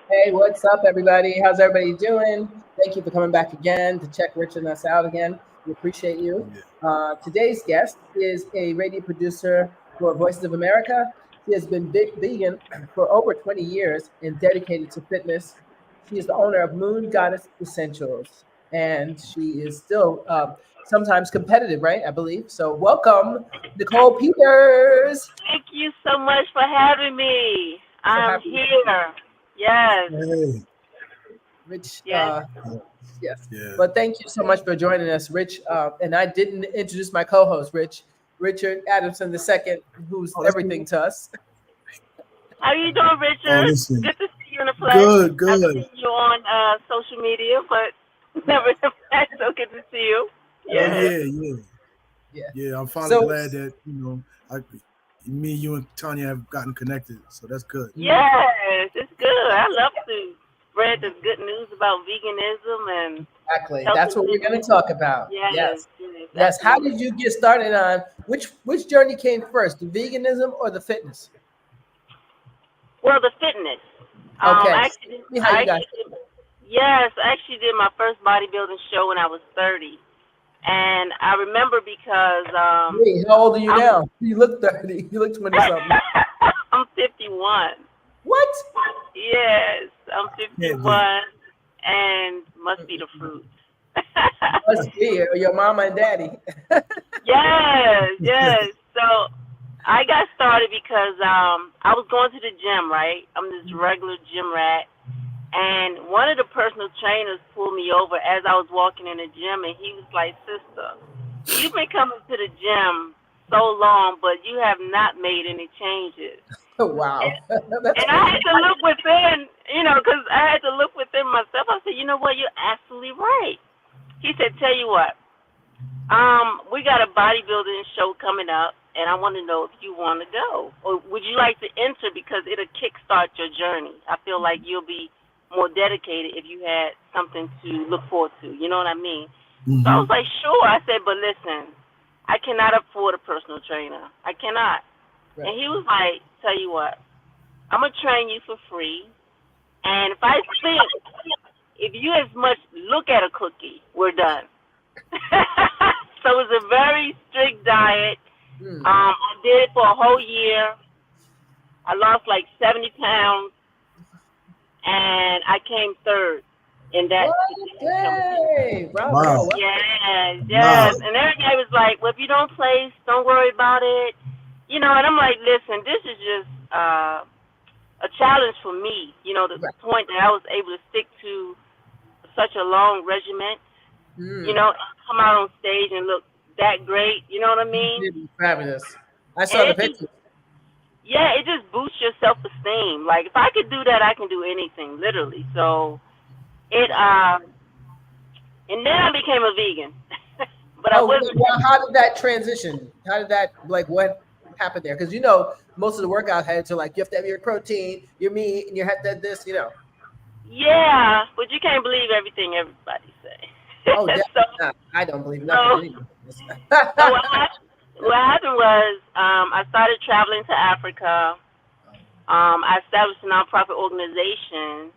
Hey, what's up, everybody? How's everybody doing? Thank you for coming back again to check Rich and us out again. We appreciate you. Yeah. Today's guest is a radio producer for Voices of America. She has been vegan for over 20 years and dedicated to fitness. She is the owner of Moon Goddess Essentials, and she is still sometimes competitive, right? I believe. So, welcome, Nicole Peters. Thank you so much for having me. So I'm happy. here. Yes, Hey. Rich, yes. yes. Yeah. But thank you so much for joining us, Rich. And I didn't introduce my co-host, Richard Adamson II, who's Oh, that's everything good. to us. How you doing, Oh, Richard? listen. Good to see you in the flesh. Good, I've good. seen you on social media, but never in the flesh, so good to see you. Oh Yes. yeah, yeah, Yeah. yeah. I'm finally So, glad that me, you, and Tanya have gotten connected. So that's good. Yes, it's good. I love to spread the good news about veganism and exactly. health That's and what we're going fitness. to talk about. Yes, Yes. yes, Yes. How absolutely. did you get started on which journey came first, the veganism or the fitness? Well, the fitness. Okay. See how I you got. actually did, yes, I actually did my first bodybuilding show when I was 30. And I remember because Wait, how old are you I'm now? You look 30. You look 20 something. I'm 51. What? Yes, I'm Can't be. 51, and must be the fruit. Must be your mama and daddy. Yes, yes. So I got started because I was going to the gym, right? I'm this regular gym rat, and one of the personal trainers pulled me over as I was walking in the gym, and he was like, "Sister, you've been coming to the gym so long, but you have not made any changes." Wow. That's And I crazy. had to look within, because I had to look within myself. I said, you know what, you're absolutely right. He said, tell you what, we got a bodybuilding show coming up, and I want to know if you want to go. Or would you like to enter because it'll kickstart your journey? I feel like you'll be more dedicated if you had something to look forward to. You know what I mean? So I Mm-hmm. was like, sure. I said, but listen, I cannot afford a personal trainer. I cannot. Right. And he was like, tell you what, I'm gonna train you for free. And if I think if you as much look at a cookie, we're done. So it's a very strict diet. Hmm. I did it for a whole year. I lost like 70 pounds, and I came third in that What? particular competition. Hey, bravo. Wow. Wow. Yes, Wow. yes. And everybody was like, well, if you don't place, don't worry about it. And I'm like, listen, this is just a challenge for me, the Right. point that I was able to stick to such a long regiment, Hmm. come out on stage and look that great, you know what I You mean? did fabulous. I And saw the it just, pictures. yeah, it just boosts your self esteem. Like, if I could do that, I can do anything, literally. So, it, Wow. and then I became a vegan. But I Oh, wasn't, well, how did that transition? How did that, like, what happened there? Because, most of the workout had to, like, you have to have your protein, your meat, and you have to have this. yeah, but you can't believe everything everybody say. Oh, so, definitely not. I don't believe nothing so, anymore. so what happened was, I started traveling to Africa. I established a nonprofit organization,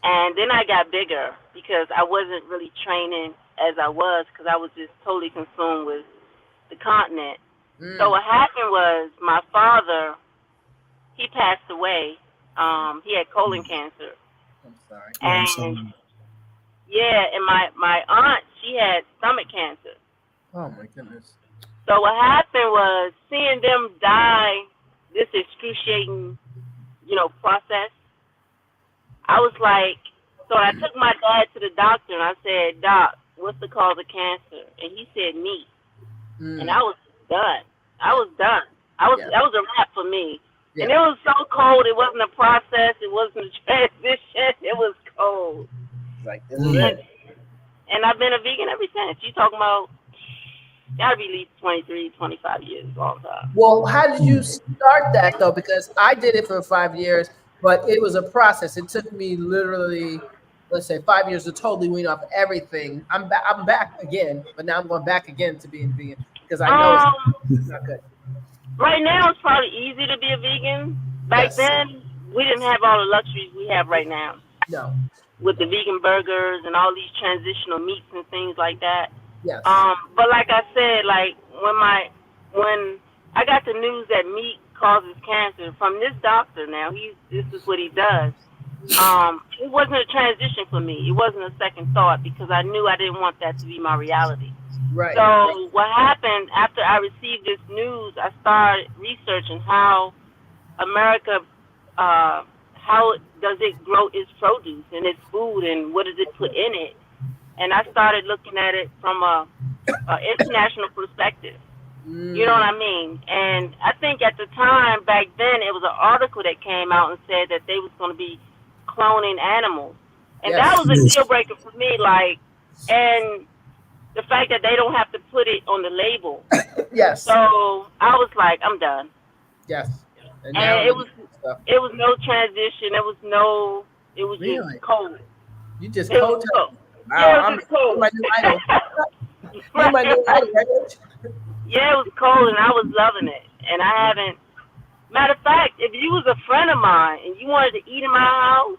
and then I got bigger because I wasn't really training as I was because I was just totally consumed with the continent. So Mm, what happened was my father, he passed away. He had colon cancer, I'm sorry. Oh, I'm and sorry. yeah, and my aunt, she had stomach cancer. Oh, my goodness. So what happened was seeing them die, this excruciating, process. I was like, so I took my dad to the doctor and I said, Doc, what's the cause of cancer? And he said meat, and Mm, I was done. I yeah, was done. I was yeah, that was a wrap for me. And yeah. it was so cold. It wasn't a process. It wasn't a transition. It was cold. It's like, this is Mm. And it. and I've been a vegan ever since. You talking about gotta be at least 23, 25 years, long time. Well, how did you start that though? Because I did it for 5 years, but it was a process. It took me literally, let's say, 5 years to totally wean off everything. I'm back again, but now I'm going back again to being vegan because I know it's Um, not good. right now it's probably easy to be a vegan. Back Yes. then we didn't have all the luxuries we have right now. No. with the vegan burgers and all these transitional meats and things like that. Yes. But like I said, like when I got the news that meat causes cancer from this doctor, now this is what he does. It wasn't a transition for me. It wasn't a second thought because I knew I didn't want that to be my reality. Right. So what happened after I received this news, I started researching how America, how does it grow its produce and its food, and what does it put in it? And I started looking at it from a international perspective. You know what I mean? And I think at the time back then, it was an article that came out and said that they was going to be cloning animals, and that was a deal breaker for me. Like, and the fact that they don't have to put it on the label. Yes. So I was like, I'm done. Yes. And it was no transition. It was really? Just cold. You just it cold. Was cold. Wow, yeah, it was cold. My new idol. You're my new idol, right? Yeah, it was cold, and I was loving it. And I haven't. Matter of fact, if you was a friend of mine and you wanted to eat in my house,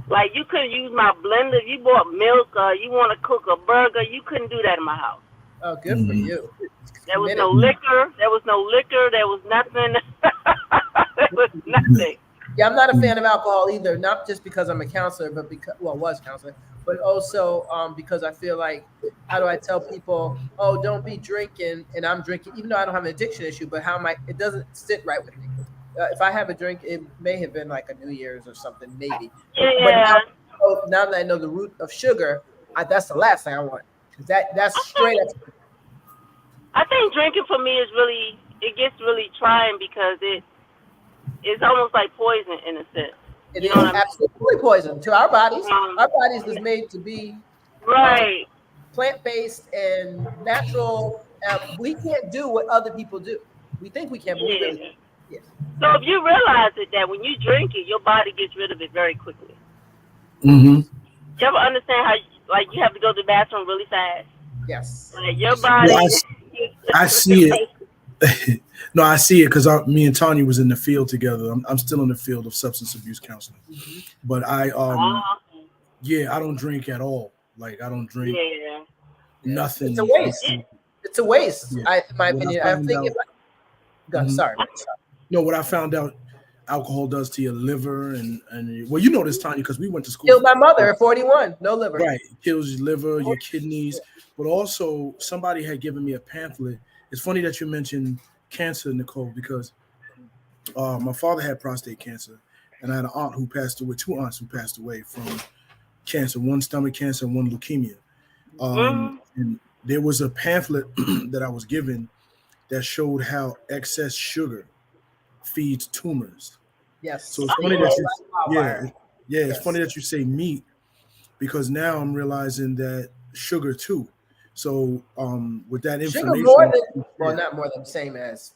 like you couldn't use my blender. If you bought milk or you want to cook a burger, you couldn't do that in my house. Oh, good for you. There was no liquor. There was no liquor. There was nothing. There was nothing. Yeah, I'm not a fan of alcohol either. Not just because I'm a counselor, but because was a counselor, but also because I feel like, how do I tell people, oh, don't be drinking, and I'm drinking, even though I don't have an addiction issue, but it doesn't sit right with me. If I have a drink, it may have been like a New Year's or something, maybe. Yeah. But now that I know the root of sugar, that's the last thing I want. That's straight up. I think drinking for me it gets really trying because it's almost like poison in a sense. It is absolutely poison to our bodies. Our bodies was made to be right, plant-based and natural. We can't do what other people do. We think we can, but we really can't. Yes. So if you realize that when you drink it, your body gets rid of it very quickly. Mm-hmm. You ever understand how you have to go to the bathroom really fast? Yes. Like your body. Well, I see it. No, I see it because me and Tanya was in the field together. I'm still in the field of substance abuse counseling, but I don't drink at all. Like I don't drink nothing. It's a waste. It's a waste. Yeah. In my opinion, I think. Sorry. No, what I found out, alcohol does to your liver and well, you know this, Tanya, because we went to school. Killed my mother at 41. No liver. Right, it kills your liver, your kidneys, but also somebody had given me a pamphlet. It's funny that you mentioned cancer, Nicole, because my father had prostate cancer, and I had an aunt who passed away, two aunts who passed away from cancer, one stomach cancer and one leukemia. And there was a pamphlet that I was given that showed how excess sugar feeds tumors. Yes. So it's funny that it's funny that you say meat, because now I'm realizing that sugar too. So with that information, not more than same as,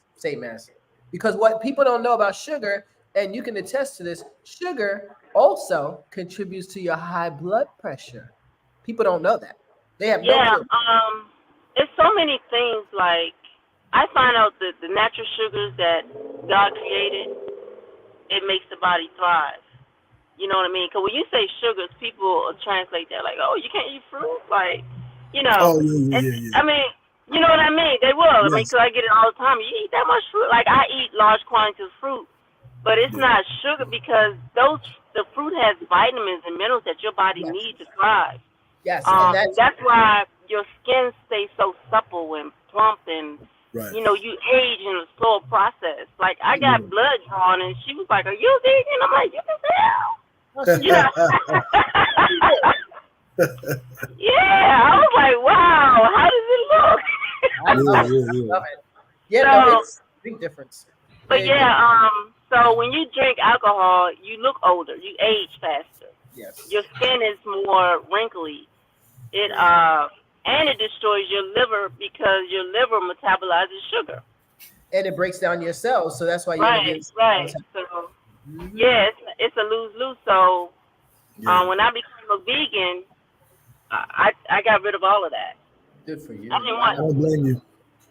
because what people don't know about sugar, and you can attest to this, sugar also contributes to your high blood pressure. People don't know that. They have no clue. It's so many things. Like I find out that the natural sugars that God created, it makes the body thrive. You know what I mean? Because when you say sugars, people translate that like, oh, you can't eat fruit, like. You know, oh, yeah. I mean, you know what I mean? They will. Yes. I mean, because I get it all the time. You eat that much fruit? Like, I eat large quantities of fruit, but it's not sugar because the fruit has vitamins and minerals that your body needs to thrive. Yes, that's why your skin stays so supple and plump, and you know, you age in a slower process. Like, I got blood drawn, and she was like, "Are you vegan?" I'm like, "You can tell." You know? Yeah, I was like, wow, how does it look? I love it. Yeah, it's a big difference. But so when you drink alcohol, you look older, you age faster. Yes. Your skin is more wrinkly. It and it destroys your liver because your liver metabolizes sugar. And it breaks down your cells, so that's why you right. So it's a lose-lose. So when I became a vegan, I got rid of all of that. Good for you. I don't blame you.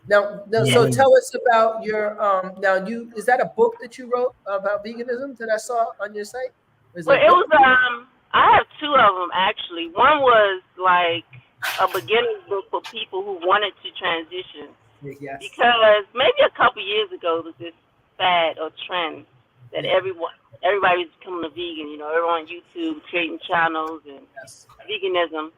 Now, so tell us about your is that a book that you wrote about veganism that I saw on your site? Well, it was I have two of them actually. One was like a beginner's book for people who wanted to transition. Yes. Because maybe a couple years ago there was this fad or trend that everybody was becoming a vegan. You know, everyone on YouTube creating channels and veganism.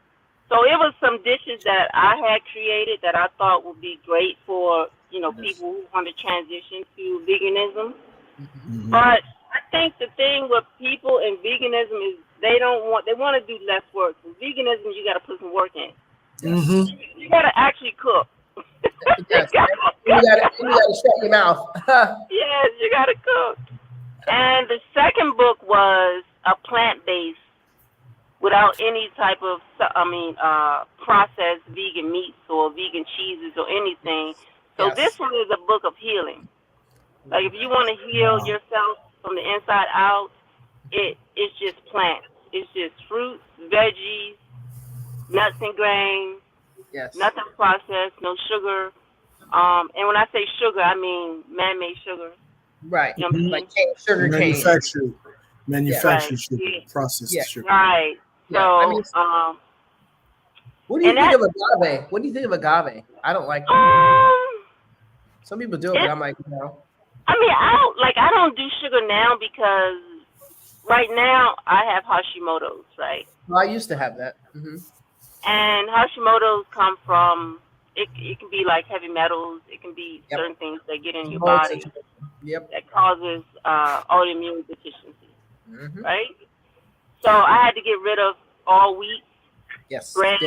So it was some dishes that I had created that I thought would be great for, you know, people who want to transition to veganism. Mm-hmm. But I think the thing with people in veganism is they want to do less work. In veganism, you got to put some work in. Mm-hmm. You got to actually cook. Yes. you got to shut your mouth. Yes, you got to cook. And the second book was a plant-based, without any type of, processed vegan meats or vegan cheeses or anything. So this one is a book of healing. Like if you want to heal yourself from the inside out, it's just plants. It's just fruits, veggies, nuts and grains. Yes. Nothing processed, no sugar. And when I say sugar, I mean man-made sugar. Right. You know what I mean? Like sugar cane. Manufactured sugar, processed sugar. Right. Yeah. So, I mean, what do you think of agave? What do you think of agave? I don't like it. Some people do it, but I'm like, no. I mean, I don't do sugar now because right now I have Hashimoto's, right? Well, I used to have that. Mm-hmm. And Hashimoto's come from, it can be like heavy metals. It can be certain things that get in your body that causes autoimmune deficiency, right? So I had to get rid of all wheat, bread.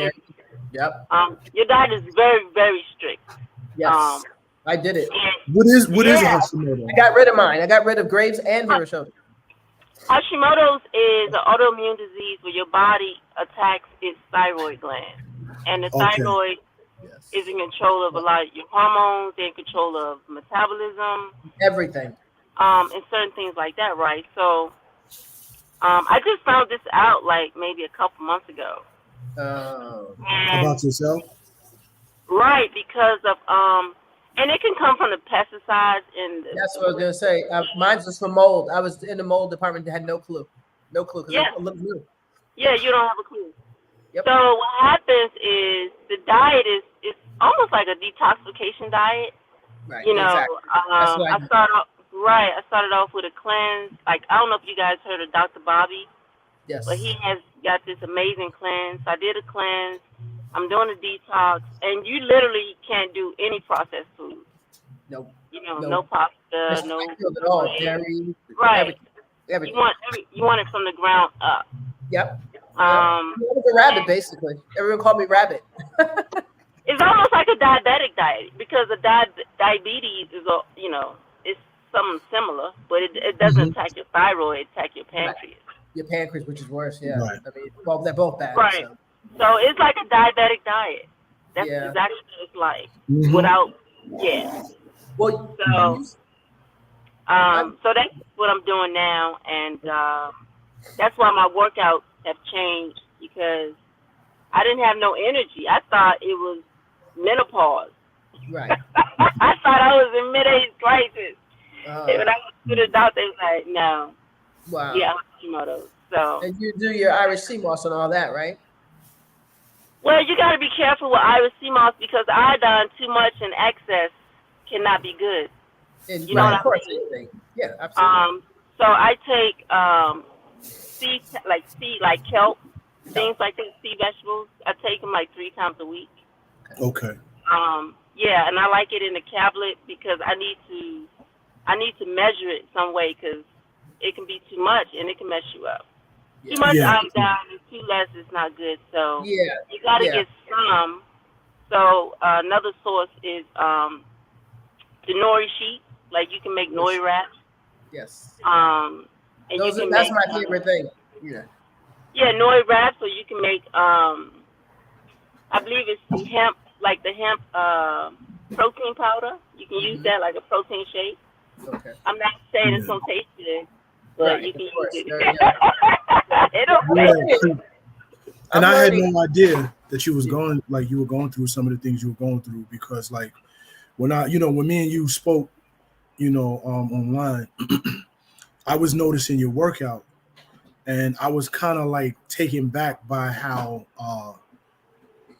Yep. Your diet is very, very strict. Yes. I did it. What is Hashimoto? I got rid of mine. I got rid of Graves and Hiroshima. Hashimoto's is an autoimmune disease where your body attacks its thyroid gland. And the thyroid is in control of a lot of your hormones, they're in control of metabolism. Everything. And certain things like that, right? So I just found this out like maybe a couple months ago. About yourself? Right, because of and it can come from the pesticides and that's what I was gonna say. Mine's was from mold. I was in the mold department that had no clue because I'm a little new. Yeah, you don't have a clue. Yep. So what happens is the diet is almost like a detoxification diet. Right. You know, exactly. I started off with a cleanse. Like I don't know if you guys heard of Dr. Bobby. Yes. But he has got this amazing cleanse. I did a cleanse. I'm doing a detox, and you literally can't do any processed food. Nope. You know, no pasta, no at all. Dairy. Right. Everything. You want it from the ground up. Yep. I was a rabbit, basically. Everyone called me Rabbit. It's almost like a diabetic diet because the diabetes is, it's something similar, but it doesn't attack your thyroid, it attacks your pancreas. Right. Your pancreas, which is worse, yeah. Right. I mean, they're both bad. Right. So it's like a diabetic diet. That's exactly what it's like. Without, Well, so that's what I'm doing now, and that's why my workouts have changed because I didn't have no energy. I thought it was menopause. Right. I thought I was in mid-age crisis. And when I went to the doctor, they was like, no. Wow. Yeah, Hashimoto's. So. And you do your Irish sea moss and all that, right? Well, you got to be careful with Irish sea moss because iodine too much in excess cannot be good. And you know what I mean? Yeah, absolutely. So I take like kelp, things like that, sea vegetables. I take them like 3 times a week. Okay. Yeah, and I like it in the tablet because I need to measure it some way because it can be too much and it can mess you up. Yeah. Too much iodine and too less is not good. So you got to get some. So another source is the nori sheet. Like you can make nori wraps. Yes. And that's my favorite thing. Yeah. Yeah, nori wraps. So you can make I believe it's the hemp protein powder. You can use that like a protein shake. Okay. I'm not saying it's gonna taste good, but you can use it. And I had no idea that you were going through some of the things you were going through because like when me and you spoke, online, I was noticing your workout and I was kind of like taken back by how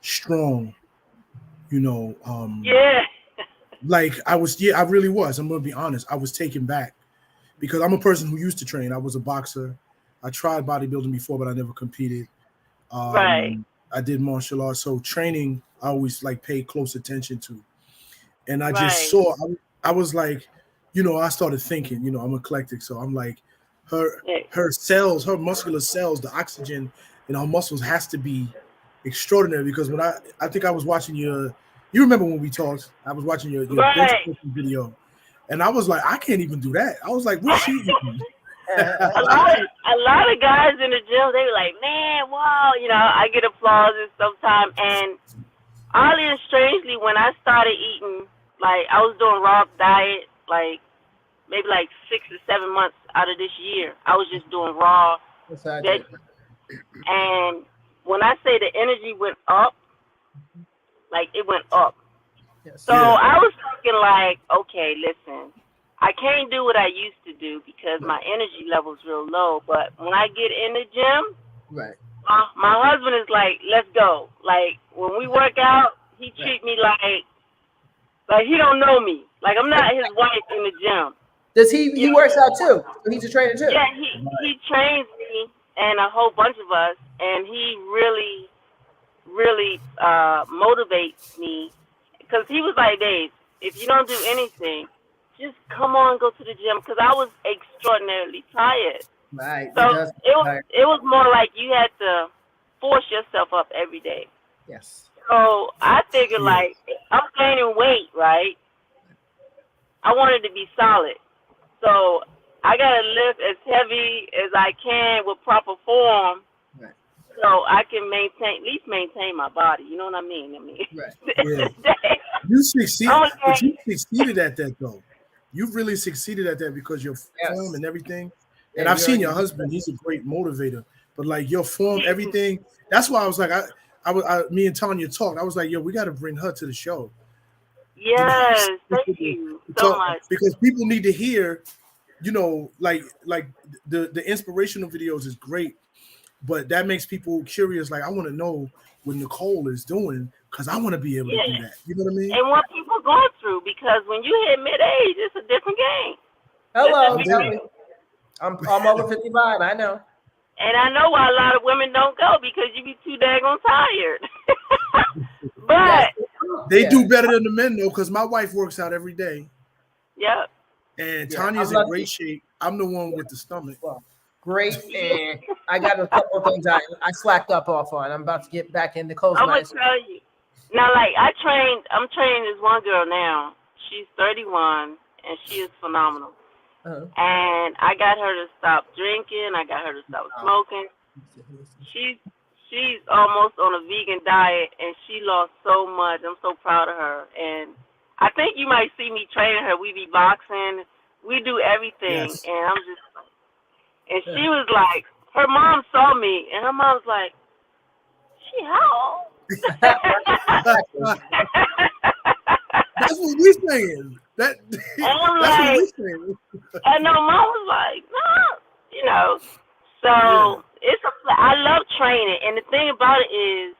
strong, Yeah. like I was. Yeah, I really was. I'm gonna be honest. I was taken back because I'm a person who used to train. I was a boxer. I tried bodybuilding before, but I never competed. Right. I did martial arts, so training I always like paid close attention to. And I just Right. saw. I was like, I started thinking. I'm eclectic, so I'm like, Yeah. her cells, her muscular cells, the oxygen in her muscles has to be extraordinary. Because when I think I was watching you remember when we talked? I was watching your bench Right. pressing video, and I was like, I can't even do that. I was like, what's she eating? a lot of guys in the gym, they were like, man, wow, I get applause and sometimes. And oddly and strangely, when I started eating, like I was doing raw diet, like maybe like 6 or 7 months out of this year, I was just doing raw veg. And when I say the energy went up, like it went up. Yes. So I was thinking like, okay, listen, I can't do what I used to do because my energy level's real low. But when I get in the gym, Right. my husband is like, let's go. Like when we work out, he treat me like he don't know me. Like I'm not his wife in the gym. Does he works out too? So he's a trainer too. Yeah, he trains me and a whole bunch of us, and he really, really motivates me because he was like, Dave, if you don't do anything, just come on, go to the gym, because I was extraordinarily tired. Right. So it was more like you had to force yourself up every day. Yes. So I figured like I'm gaining weight, right? I wanted to be solid. So I gotta lift as heavy as I can with proper form, right. So I can at least maintain my body. You know what I mean? Right. Yeah. You succeeded, but you succeeded at that though. You really succeeded at that because your form and everything. And I've seen your husband; he's a great motivator. But like your form, everything. That's why I was like, me and Tanya talked. I was like, yo, we got to bring her to the show. Yes, thank you so much. Because people need to hear, like the inspirational videos is great, but that makes people curious. Like I want to know what Nicole is doing because I want to be able to do that. You know what I mean? And what people are going through, because when you hit mid-age, it's a different game. Hello, I'm over 55. I know. And I know why a lot of women don't go, because you be too daggone tired. But they do better than the men though, because my wife works out every day. Yep. And Tanya's in great shape. I'm the one with the stomach. Well, great, and I got a couple of things I slacked up off on. I'm about to get back in Nicole's. I'm gonna tell you now. Like I'm training this one girl now. She's 31 and she is phenomenal. And I got her to stop drinking. I got her to stop smoking. She's almost on a vegan diet, and she lost so much. I'm so proud of her. And I think you might see me training her. We be boxing. We do everything. Yes. And I'm just, and she was like, her mom saw me, and her mom's like, she how old? That's what we're saying. That's what we're saying. And no, mom was like, no, So I love training, and the thing about it is,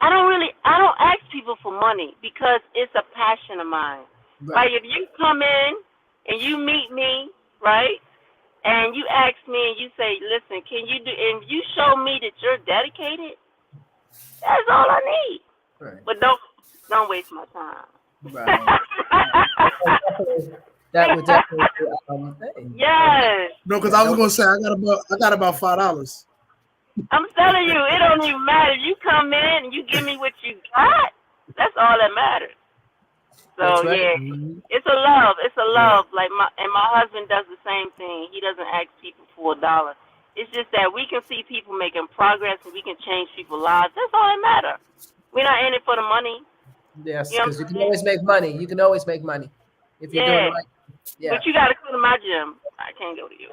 I don't ask people for money because it's a passion of mine. Right. Like if you come in and you meet me, right, and you ask me and you say, listen, can you do? And you show me that you're dedicated. That's all I need. Right. But don't waste my time. Right. That would definitely. Yes. No, because I was gonna say I got about $5. I'm telling you, it don't even matter. You come in and you give me what you got. That's all that matters. So it's a love. It's a love. Like my husband does the same thing. He doesn't ask people for $1. It's just that we can see people making progress and we can change people's lives. That's all that matters. We're not in it for the money. Yes, because you can always make money. You can always make money if you're doing it right. Yeah. But you got to come to my gym. I can't go to you.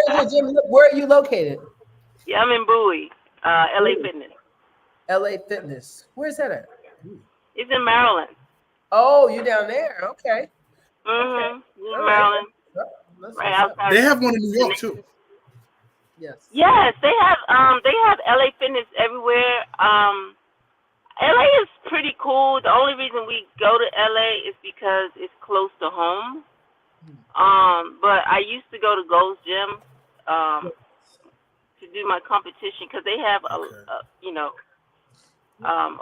Where's your gym? Where are you located? Yeah, I'm in Bowie, LA Fitness. LA Fitness. Where's that at? It's in Maryland. Oh, you down there? Okay. Mm-hmm. In Maryland. right outside. They have one in New York too. Yes. Yes, they have LA Fitness everywhere. LA is pretty cool. The only reason we go to LA is because it's close to home. But I used to go to Gold's Gym to do my competition because they have a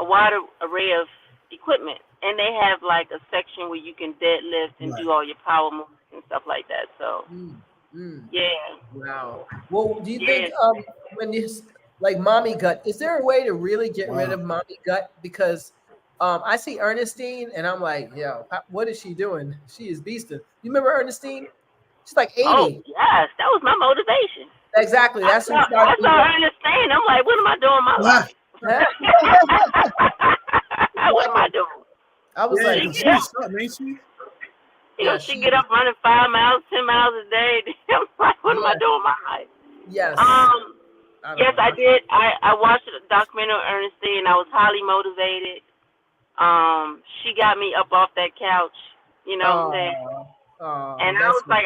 wider array of equipment, and they have like a section where you can deadlift and do all your power moves and stuff like that. So yeah. Wow. Well, do you think when you like mommy gut, is there a way to really get rid of mommy gut? Because I see Ernestine and I'm like, yo, what is she doing? She is beasting. You remember Ernestine? She's like 80. Oh yes, that was my motivation. Exactly. That's I saw Ernestine. I'm like, what am I doing with my life? What am I doing? I was like, she get up running 5 miles, 10 miles a day. I'm like, what am I doing with my life? Yes. Yes, I did. I watched a documentary on Ernestine. I was highly motivated. She got me up off that couch. You know what I'm saying? And I was like,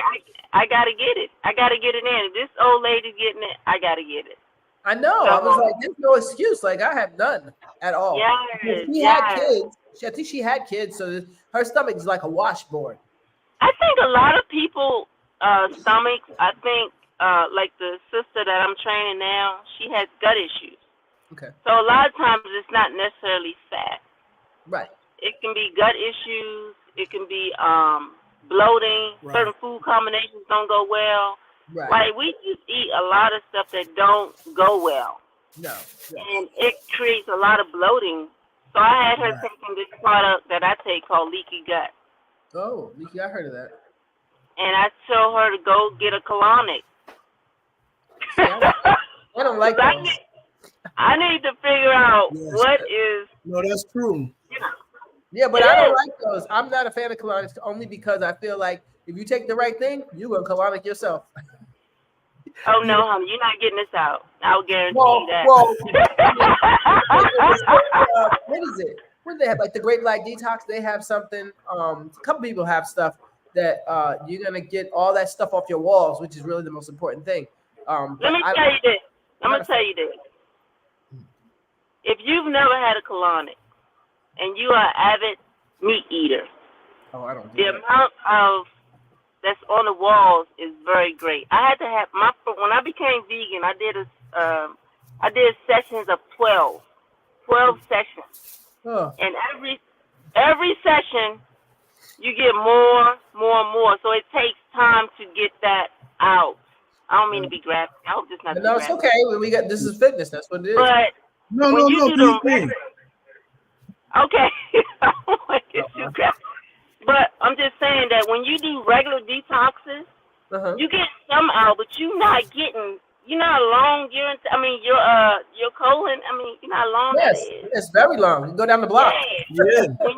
I gotta get it. I gotta get it in. If this old lady's getting it, I gotta get it. I know. I was like, there's no excuse. Like, I have none at all. Yes, she had kids. I think she had kids, so her stomach is like a washboard. I think a lot of people stomachs. I think like the sister that I'm training now, she has gut issues. Okay. So a lot of times it's not necessarily fat. Right. It can be gut issues. It can be bloating. Right. Certain food combinations don't go well. Right. Like we just eat a lot of stuff that don't go well. No. And it creates a lot of bloating. So I had her taking this product that I take called Leaky Gut. Oh, Leaky, I heard of that. And I told her to go get a colonic. I don't like that. I need to figure out what is. No, that's true. Yeah, but I don't like those. I'm not a fan of colonics only because I feel like if you take the right thing, you're going to colonic yourself. Oh, no, honey, you're not getting this out. I'll guarantee you that. Well, what is it? What do they have? Like the Great Black Detox, they have something. A couple people have stuff that you're going to get all that stuff off your walls, which is really the most important thing. Let me tell you this. I'm going to tell you this. If you've never had a colonic and you are an avid meat eater, the amount of that's on the walls is very great. I had to have when I became vegan, I did sessions of 12 sessions. And every session you get more. So it takes time to get that out. I don't mean to be graphic. I hope this not. No, it's okay. This is fitness. That's what it is. But no. Okay. I don't want to get too graphic. But I'm just saying that when you do regular detoxes, you get some out, but you're not long. Your colon. I mean, you're not long. Yes, it's very long. You go down the block. Yeah. When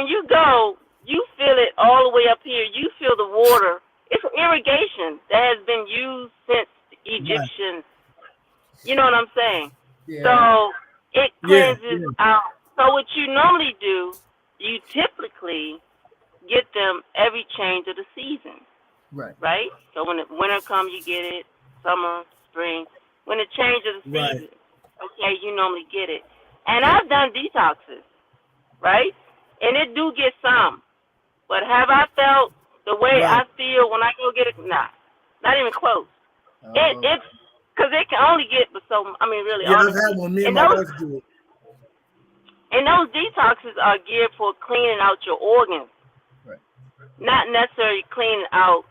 you go, you feel it all the way up here. You feel the water. It's irrigation that has been used since the Egyptians. You know what I'm saying? Yeah. So it cleanses out. So what you normally do, you typically get them every change of the season. Right? So when the winter comes, you get it. Summer, spring. When the change of the season, okay, you normally get it. And I've done detoxes, right? And it do get some. But have I felt the way I feel when I go get it? Nah, not even close. It's because it can only get really. Yeah, I've had one. Me and my wife do it. And those detoxes are geared for cleaning out your organs, not necessarily cleaning out.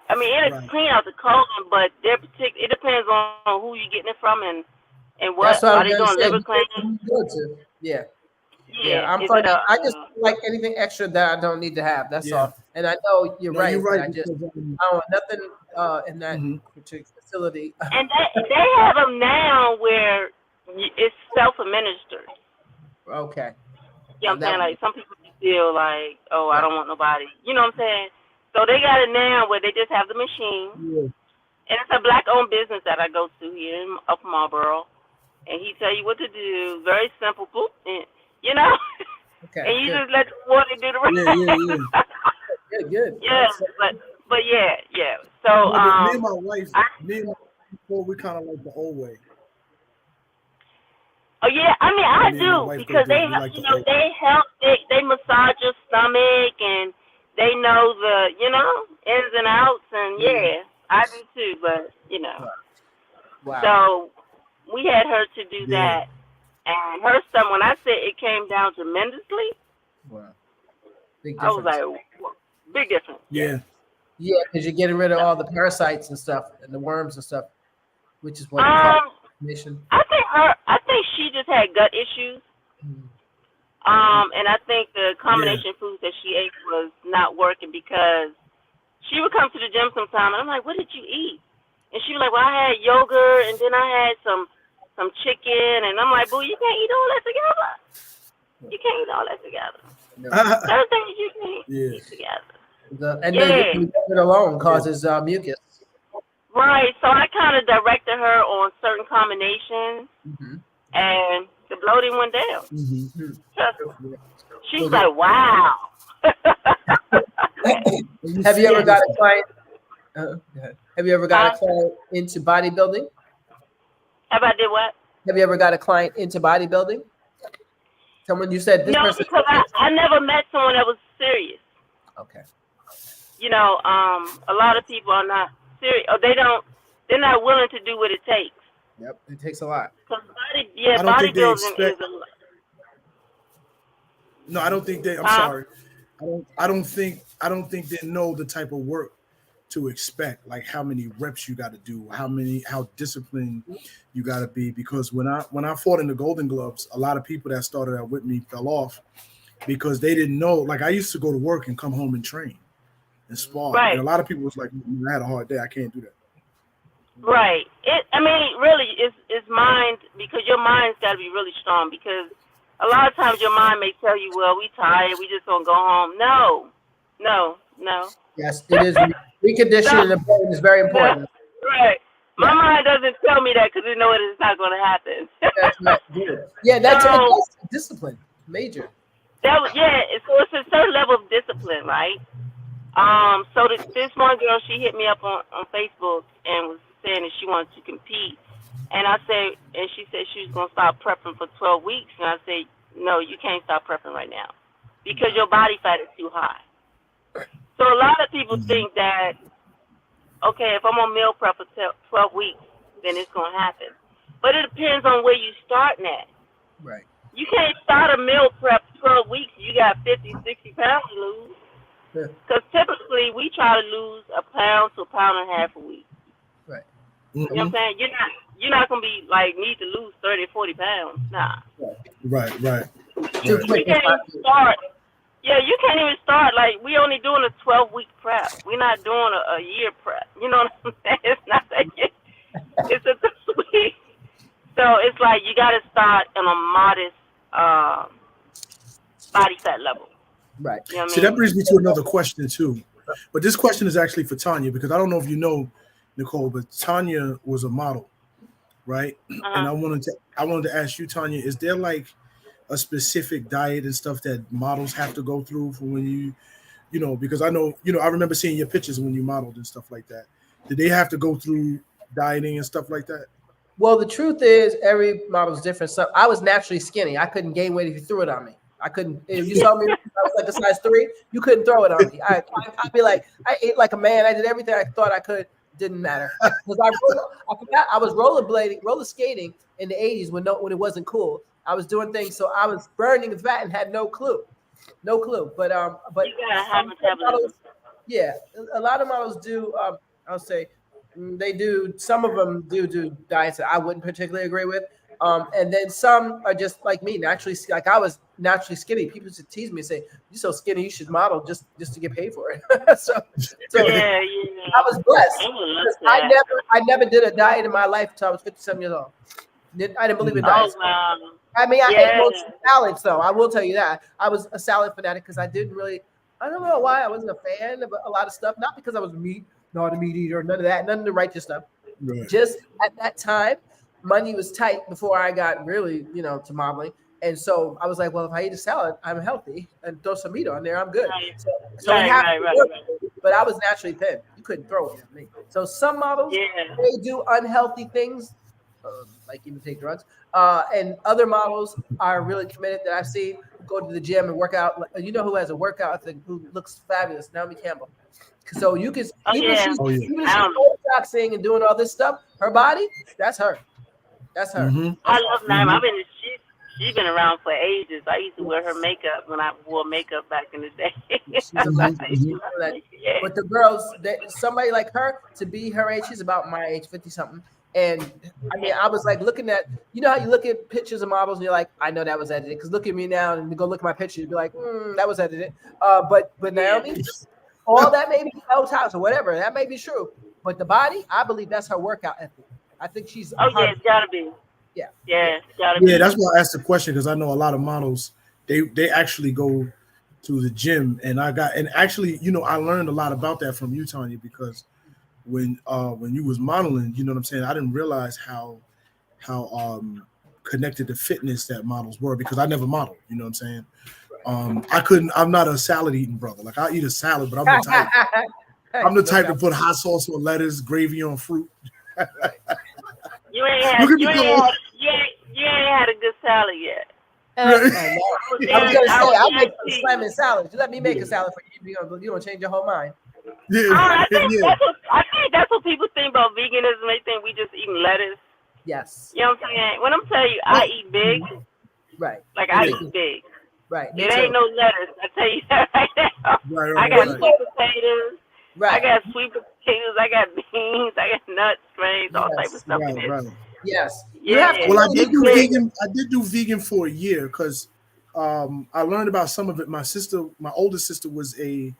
I mean, it'll clean out the colon, but it depends on who you're getting it from and what. That's what are they doing liver cleansing? Yeah, I'm funny. I just like anything extra that I don't need to have. That's all. And I know you're right. I don't want nothing in that particular facility. And they have them now where it's self-administered. Okay. You know what I'm saying? Like some people feel like, oh, I don't want nobody. You know what I'm saying? So they got it now where they just have the machine. Yeah. And it's a black-owned business that I go to here in Upper Marlboro. And he tell you what to do. Very simple. Boop. And, you know? Okay. And you just let the water do the rest. Good. Yeah, but yeah. So Me and my wife, we kind of like the old way. oh yeah, I mean I do because they like they massage your stomach and they know the ins and outs and yeah, I do too. But Wow. so we had her to do Yeah. that, and her stomach. When I said it came down tremendously, Wow. Big I was difference. like, big difference. Yeah. Yeah, because you're getting rid of all the parasites and stuff and the worms and stuff, which is what mission. I think she just had gut issues. And I think the combination foods that she ate was not working because she would come to the gym sometime and I'm like, what did you eat? And she was like, well, I had yogurt and then I had some chicken and I'm like, boo, you can't eat all that together. You can't eat all that together. No. Certain things you can't eat together. And then it alone causes mucus. Right. So I kind of directed her on certain combinations, and the bloating went down. She's like, "Wow." Have you ever got a client? Have you ever got a client into bodybuilding? Have I did what? Have you ever got a client into bodybuilding? Someone you said this person? No, because I never met someone that was serious. Okay. A lot of people are not serious, or they're not willing to do what it takes. Yep, it takes a lot. Bodybuilding is a lot. No, I don't think they. I'm sorry. I don't think they know the type of work to expect, like how many reps you got to do, how disciplined you got to be. Because when I fought in the Golden Gloves, a lot of people that started out with me fell off because they didn't know. Like I used to go to work and come home and train and spar, and a lot of people was like, I had a hard day, I can't do that. Right. Really, it's mind, because your mind's got to be really strong, because a lot of times your mind may tell you, well, we tired, we just gonna go home. No. Yes, it is. Reconditioning the brain is very important. Right. My mind doesn't tell me that because it knows it's not going to happen. That's not good. Yeah, that's discipline. Major. So it's a certain level of discipline, right? So this one girl, she hit me up on Facebook and was saying that she wanted to compete. And she said she was going to start prepping for 12 weeks. And I said, no, you can't start prepping right now because your body fat is too high. So a lot of people think that, okay, if I'm on meal prep for 12 weeks, then it's going to happen. But it depends on where you starting at. Right. You can't start a meal prep 12 weeks. You got 50, 60 pounds to lose. Because typically we try to lose a pound to a pound and a half a week. Right. You know what I'm saying? You're not going to be like need to lose 30 or 40 pounds. Nah. Right. You can't even start. Yeah, you can't even start. Like, we only doing a 12-week prep. We're not doing a year prep. You know what I'm saying? It's not that year. It's a 12-week. So it's like you got to start on a modest body fat level. Right. You know what I See, mean? that brings me to another question too. But this question is actually for Tanya, because I don't know if you know, Nicole, but Tanya was a model, right? And I wanted to ask you, Tanya, is there like a specific diet and stuff that models have to go through for when you because I know, I remember seeing your pictures when you modeled and stuff like that. Did they have to go through dieting and stuff like that? Well, the truth is every model is different. So I was naturally skinny. I couldn't gain weight if you threw it on me. I couldn't. If you saw me, I was like a size 3. You couldn't throw it on me. I'd be like, I ate like a man. I did everything I thought I could. Didn't matter because I forgot I was roller skating in the 80s when it wasn't cool. I was doing things, so I was burning fat and had no clue. But you gotta have models, yeah, a lot of models do. I'll say they do. Some of them do diets that I wouldn't particularly agree with. And then some are just like me, naturally. Like I was naturally skinny. People used to tease me and say, "You're so skinny, you should model just to get paid for it." so yeah. I was blessed. I never did a diet in my life until I was 57 years old. I didn't believe in diets. Wow. I mean, I ate most salads, though. I will tell you that. I was a salad fanatic because I don't know why I wasn't a fan of a lot of stuff. Not because I was not a meat eater, none of that, none of the righteous stuff. Right. Just at that time, money was tight before I got really, to modeling. And so I was like, well, if I eat a salad, I'm healthy, and throw some meat on there, I'm good. Right. So it happened to work, Right. but I was naturally thin. You couldn't throw it on me. So some models, Yeah. they do unhealthy things, like even take drugs. And other models are really committed that I've seen who go to the gym and work out. You know who has a workout ethic, who looks fabulous? Naomi Campbell. So you can, Oh even if yeah. she's even if I she's don't know. botoxing and doing all this stuff, her body, that's her. That's her. Mm-hmm. I That's love awesome. Naima. She's been around for ages. I used to wear her makeup when I wore makeup back in the day. She's a legend. She's a legend. Yeah. But the girls, somebody like her, to be her age, she's about my age, 50 something. And I mean, I was like looking at, you know how you look at pictures of models and you're like, I know that was edited. Because look at me now and go look at my picture, you'd be like, that was edited. But Naomi, all that may be Botox or whatever, that may be true. But the body, I believe that's her workout ethic. I think she's. Oh yeah, it's gotta be. Yeah. Yeah, it's gotta be. Yeah, that's why I asked the question, because I know a lot of models, they actually go to the gym, and actually, you know, I learned a lot about that from you, Tanya, because when you was modeling, you know what I'm saying, I didn't realize how connected to fitness that models were, because I never modeled, you know what I'm saying. I'm not a salad eating brother. Like, I'll eat a salad, but I'm the type to put hot sauce on lettuce, gravy on fruit. You ain't had a good salad yet. I was gonna say I'll make some slamming salads. You let me make a salad for you. You gonna change your whole mind. Yeah, I think that's what people think about veganism. They think we just eating lettuce. Yes. You know what I'm saying? When I'm telling you, I eat big. Right. Like I eat big. Right. It ain't no lettuce. I tell you that right now. I got sweet potatoes. Right. I got sweet potatoes. I got beans. I got nuts, grains, all type of stuff in it. Right. Yes. Yeah. Well, I did do vegan. I did do vegan for a year because I learned about some of it. My oldest sister, was a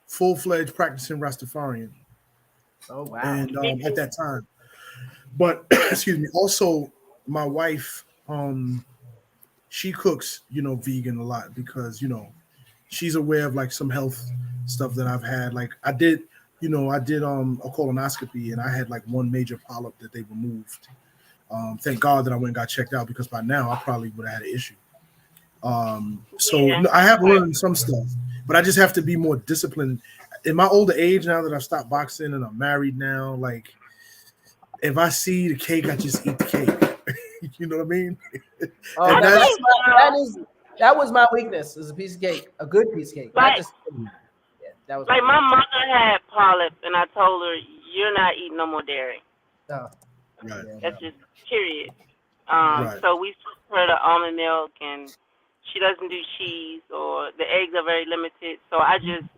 full-fledged practicing Rastafarian. Oh wow! And at that time, but excuse me. Also, my wife, she cooks, you know, vegan a lot because, you know, she's aware of like some health stuff that I've had. Like I did a colonoscopy, and I had like one major polyp that they removed. Thank God that I went and got checked out, because by now I probably would have had an issue. I have learned some stuff, but I just have to be more disciplined. In my older age, now that I've stopped boxing and I'm married now, like if I see the cake, I just eat the cake. You know what I mean? That was my weakness, is a piece of cake, a good piece of cake. Like, that was like my mother had polyp, and I told her, "You're not eating no more dairy." Oh. Right. That's just period. Right. So we switched her to almond milk, and she doesn't do cheese, or the eggs are very limited. So I just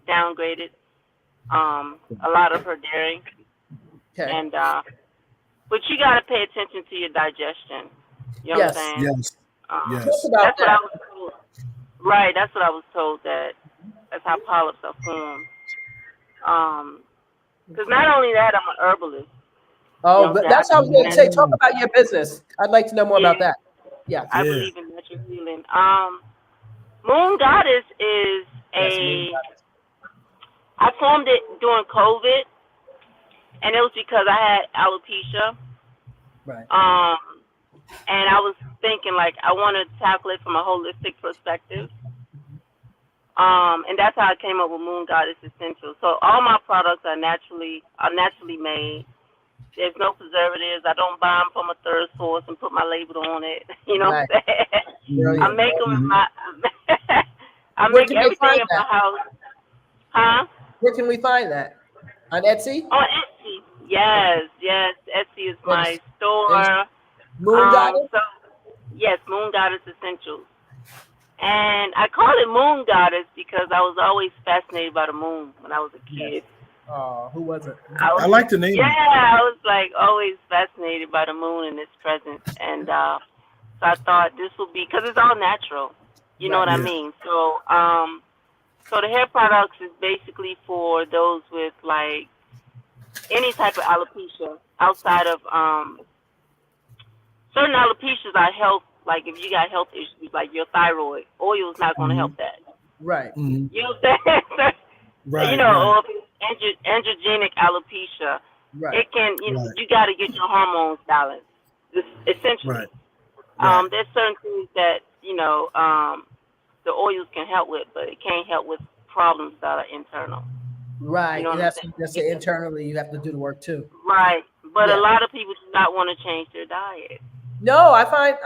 downgraded a lot of her dairy. Okay. And but you got to pay attention to your digestion. You know what I'm saying? Yes. Yes. That's what I was told. Right. That's what I was told. That's how polyps are formed. Because not only that, I'm an herbalist. Oh, you know, but that's what I was going to say. Talk about your business. I'd like to know more about that. Yeah. I believe in natural healing. Moon Goddess is I formed it during COVID, and it was because I had alopecia. Right. And I was thinking, like, I want to tackle it from a holistic perspective. And that's how I came up with Moon Goddess Essentials. So all my products are naturally made. There's no preservatives. I don't buy them from a third source and put my label on it. You know what I'm saying? I make them in my. I make everything in my house. Huh? Where can we find that? On Etsy? On Etsy. Yes. Etsy is my store. Moon Goddess? Yes, Moon Goddess Essentials. And I call it Moon Goddess because I was always fascinated by the moon when I was a kid. Oh, who wasn't? I like the name. Yeah, I was like always fascinated by the moon and its presence. And so I thought this would be, because it's all natural. You know what I mean? So so the hair products is basically for those with like any type of alopecia outside of certain alopecias are health, like if you got health issues like your thyroid, oil is not going to help that. Right. Mm-hmm. You know what I'm saying? Right. You know, or if it's androgenic alopecia, it can, you got to get your hormones balanced, essentially. Right. Right. There's certain things that the oils can help with, but it can't help with problems that are internal. You Right. know And what I'm that's it. saying? Internally, you have to do the work too. Right. But a Yeah. lot of people do not want to change their diet. No, I find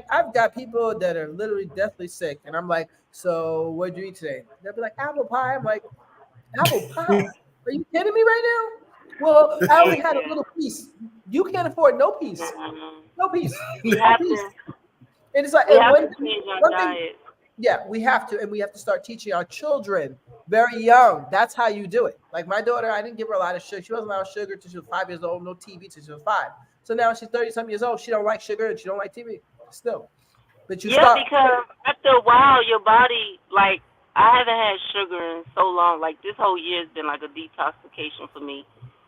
I've got people that are literally deathly sick, and I'm like, so what'd you eat today? They'll be like apple pie. I'm like, apple pie? Are you kidding me right now? Well, I only had a Yeah. little piece. You can't afford no piece. Mm-mm. No piece. We No have piece. to And it's like, we and have to one change our one thing, diet. yeah, we have to, and we have to start teaching our children very young. That's how you do it. Like my daughter, I didn't give her a lot of sugar. She wasn't allowed sugar until she was 5 years old. No TV till she was 5. So now she's 30 something years old. She don't like sugar and she don't like TV still. But you Yeah, start. because after a while, your body, like, I haven't had sugar in so long. Like, this whole year has been like a detoxification for me.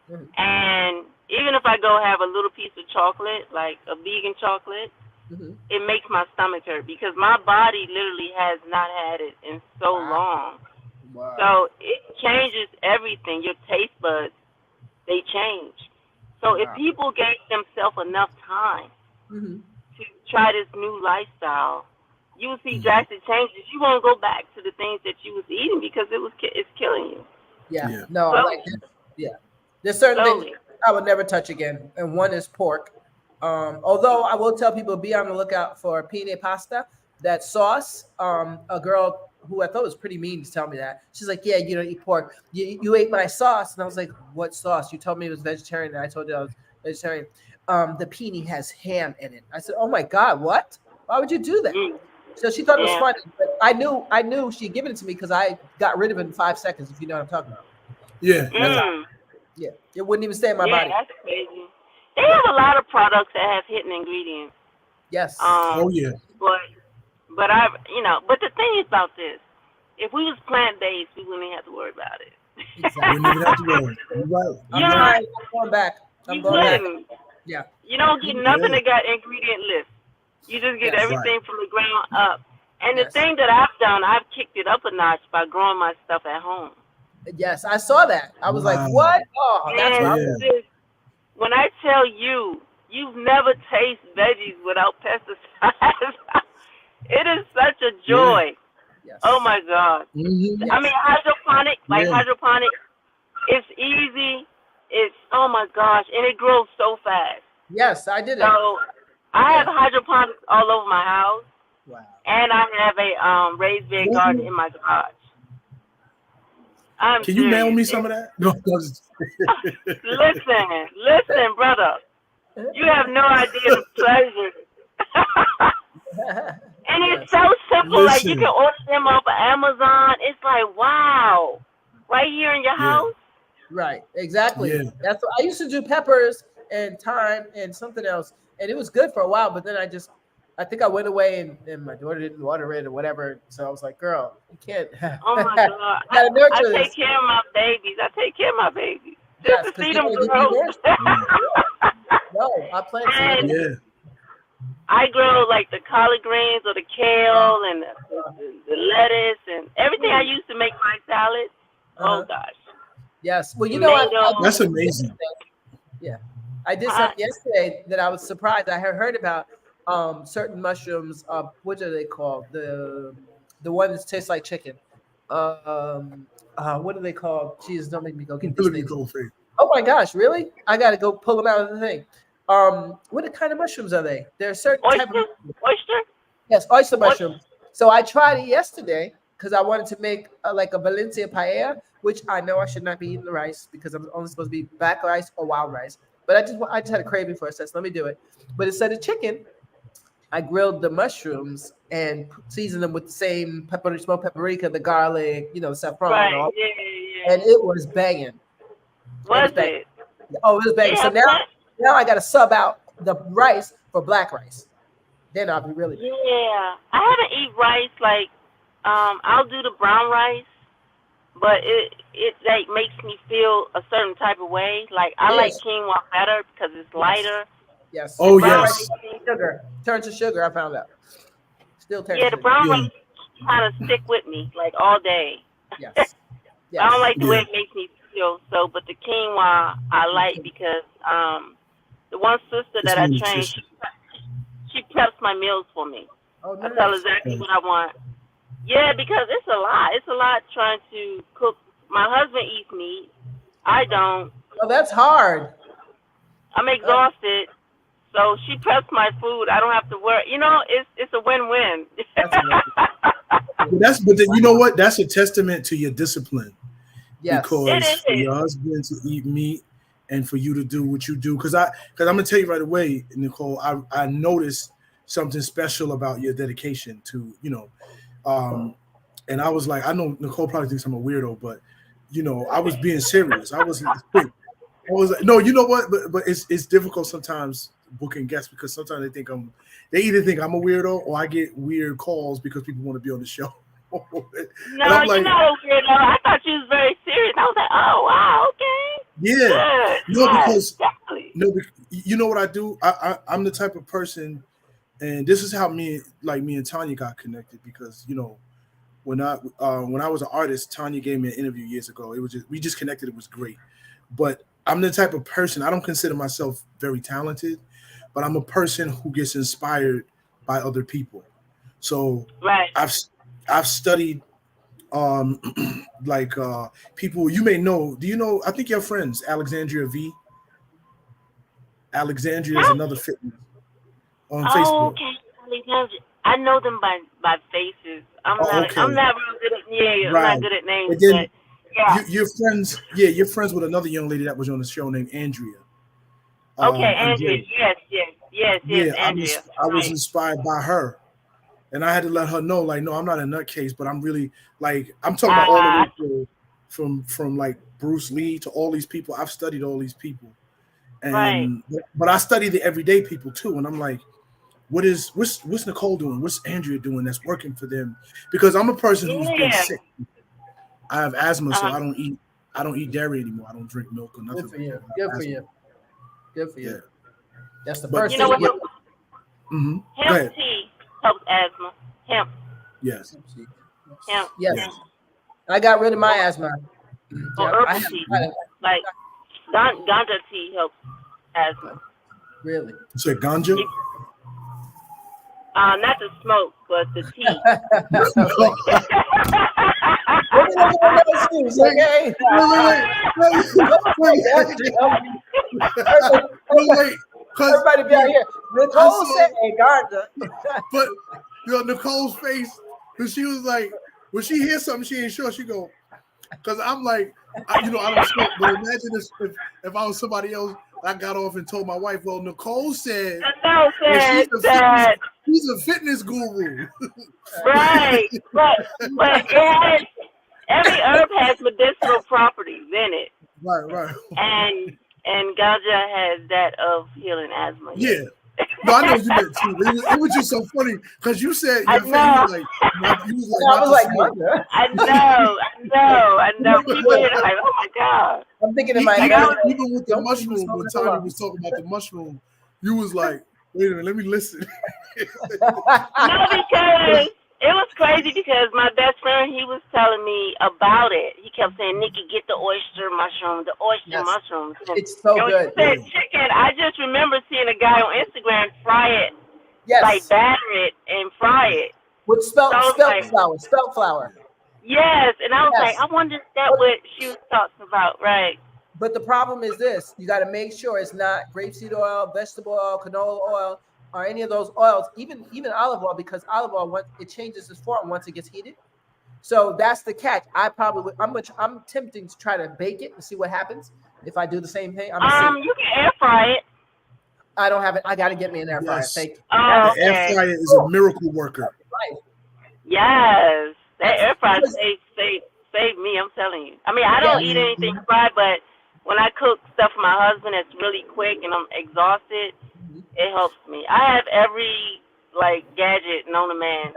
Mhm, And even if I go have a little piece of chocolate, like a vegan chocolate, mhm. it makes my stomach hurt because my body literally has not had it in so Wow. long. Wow. So it changes everything. Your taste buds, they change. So if Wow. people gave themselves enough time Hmm. to try this new lifestyle, you will see Mhm. drastic changes. You won't go back to the things that you was eating because it's killing you Yeah. Yeah. No, I like slowly, this. Yeah. There's certain things slowly. I would never touch again, and one is pork. Although I will tell people be on the lookout for penne pasta. That sauce. A girl who I thought was pretty mean to tell me that. She's like, "Yeah, you don't eat pork. You ate my sauce," and I was like, "What sauce? You told me it was vegetarian, and I told you I was vegetarian." The penne has ham in it. I said, "Oh my god, what? Why would you do that?" Mm, So she thought it was yeah. funny, but I knew she'd given it to me because I got rid of it in 5 seconds. If you know what I'm talking about. Yeah. That's Yeah. how. Mm, Yeah, it wouldn't even stay in my yeah, body. that's crazy. They Yeah. have a lot of products that have hidden ingredients. Yes. Oh Um, yeah. but but the thing is about this, if we was plant based, we wouldn't have to worry about it. Exactly. Wouldn't even have to worry. You're right. You I'm You're know, right. trying. I'm going back. I'm you going back. wouldn't. Yeah. You don't get You- nothing Yeah. that got ingredient list. You just get Yes. Right. everything from the ground up. And the Yes. thing that I've done, I've kicked it up a notch by growing my stuff at home. Yes. I saw that. I was like, Wow. what? Oh, that's what And I'm Yeah. doing. this, when I tell you, you've never tasted veggies without pesticides. It is such a Yeah. joy. Oh Yes. my God. Hmm. I mean, Yes. like Yeah. hydroponic, it's easy. It's, oh my gosh, and it grows so fast. Yes. I did it. So I have Yeah. hydroponics all over my house, Wow. and I have a raised bed garden in my garage. I'm Can you mail serious. me some of that? No. Listen, brother. You have no idea the pleasure. And it's Yes. so simple. Like you can Listen. order them off of Amazon. It's like wow, right here in your Yeah. house. Right. Exactly. Yeah. That's what I used to do peppers and thyme and something else, and it was good for a while. But then I think I went away and my daughter didn't water it or whatever. So I was like, girl, you can't. Oh my God, Gotta I nurture take this. care of my babies. I take care of my babies just Yes, to because see you're them gonna get be grow. nurtured. Yeah. No, I plan to. And Yeah. I grow like the collard greens or the Uh, kale and the lettuce and everything I mm, used to make my salad. Oh uh-huh. gosh, Yes. Well, you know, I did tomatoes. That's something amazing. yesterday. Yeah, I did Huh? something yesterday that I was surprised. I had heard about certain mushrooms. What are they called? The one that tastes like chicken. Um, what are they called? Jesus, don't make me go get these Look at things. cold face. Oh my gosh, really? I got to go pull them out of the thing. What kind of mushrooms are they? They're a certain type of Oyster, oyster, yes, oyster oyster. mushroom. So I tried it yesterday because I wanted to make like a Valencia paella, which I know I should not be eating the rice because I'm only supposed to be black rice or wild rice. But I just had a craving for it, so let me do it. But instead of chicken, I grilled the mushrooms and seasoned them with the same pepper, smoked paprika, the garlic, saffron, and Right? all. Yeah, yeah. And it was banging. It was Was banging. it? Oh, it was They banging. So have now, plant. now I got to sub out the rice for black rice. Then I'll be really banging. Yeah, I haven't eat rice like I'll do the brown rice, but it like makes me feel a certain type of way. Like I like Yes, quinoa better because it's yes, lighter. yes. The Oh brown Brown rice, rice yes. sugar turns to sugar. I found out. Still turns yeah, to the sugar. brown Yeah. rice kind of stick with me like all day. Yes, I don't yes. like the way Yeah. it makes me feel. So, but the quinoa I like because the one sister It's that I more trained, nutritious. she she preps my meals for me. Oh, nice. I tell her exactly what I want. Yeah, because it's a lot. It's a lot trying to cook. My husband eats meat. I don't. Oh, that's hard. I'm exhausted. So she preps my food. I don't have to worry. You know, it's a win-win. But then, you know what? That's a testament to your discipline. Yes. Because for your husband to eat meat and for you to do what you do. Because I'm gonna tell you right away, Nicole, I noticed something special about your dedication to, and I was like, I know Nicole probably thinks I'm a weirdo, but I was being serious. I was like, no, you know what? But it's difficult sometimes booking guests because sometimes they either think I'm a weirdo or I get weird calls because people want to be on the show. No, you're not a weirdo. I thought you was very serious. I was like, oh wow, okay. Yeah. Good. No, because exactly. you know what I do? I'm the type of person, and this is how me and Tanya got connected because when I was an artist, Tanya gave me an interview years ago. It was we just connected. It was great. But I'm the type of person, I don't consider myself very talented, but I'm a person who gets inspired by other people. So right. I've studied people you may know. Do you know? I think your friends, Alexandria V. Alexandria is another fitness on Facebook. Okay. I know them by faces. I'm not real good at I'm not good at names. But you're friends with another young lady that was on the show named Andrea. Okay, Andrea. Yes, Andrea. I was inspired by her. And I had to let her know, no, I'm not a nutcase, but I'm really I'm talking about all the way from like Bruce Lee to all these people. I've studied all these people, and but I study the everyday people too. And I'm like, what's Nicole doing? What's Andrea doing that's working for them? Because I'm a person who's been sick. I have asthma, so I don't eat dairy anymore. I don't drink milk or nothing. Good for you. Good for you. Good for you. Yeah. That's the first thing. You know what? Hemp tea helps asthma. Hemp. Yes. Hemp. Yes. I got rid of my asthma. Or herbal tea. Like ganja tea helps asthma. Really? You said ganja? Not the smoke, but the tea. Wait. Everybody be out here. Nicole said ganja. But Nicole's face, because she was like, when she hears something she ain't sure, she go, because I'm like, I don't smoke, but imagine if I was somebody else, I got off and told my wife, well, Nicole said she's a fitness guru. Right. But every herb has medicinal properties in it. Right. And ganja has that of healing asthma. Yeah. No, I know you meant too. It was just so funny because you said your family I know. People are like, oh my God. I'm thinking in my head. Even with the mushroom, when Tanya was talking about the mushroom, you was like, wait a minute, let me listen. No, because it was crazy because my best friend, he was telling me about it. He kept saying, Nikki, get the oyster mushroom, mushrooms. It's so good. Said chicken. I just remember seeing a guy on Instagram fry it, batter it and fry it. With spelt flour. Yes, and I was like, I wonder if that's what she was talking about, right? But the problem is this: you got to make sure it's not grapeseed oil, vegetable oil, canola oil, or any of those oils, even olive oil, because olive oil it changes its form once it gets heated. So that's the catch. I'm tempting to try to bake it and see what happens if I do the same thing. You can air fry it. I don't have it. I got to get me an air fryer. Thank you. Oh, the air fryer is a miracle worker. Right. Yes, that air fryer saved me. I'm telling you. I mean, I don't eat anything fried, but when I cook stuff for my husband, it's really quick and I'm exhausted. It helps me. I have every gadget known to man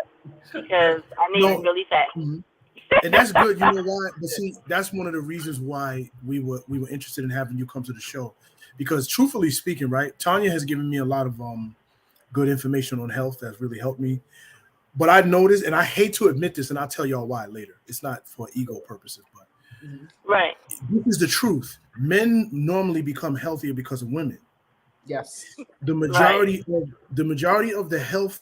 because I need it really fast. Mm-hmm. And that's good. You know why? But see, that's one of the reasons why we were interested in having you come to the show. Because truthfully speaking, right, Tanya has given me a lot of good information on health that's really helped me. But I noticed, and I hate to admit this, and I'll tell y'all why later. It's not for ego purposes, but right. This is the truth. Men normally become healthier because of women. Yes. The majority of the health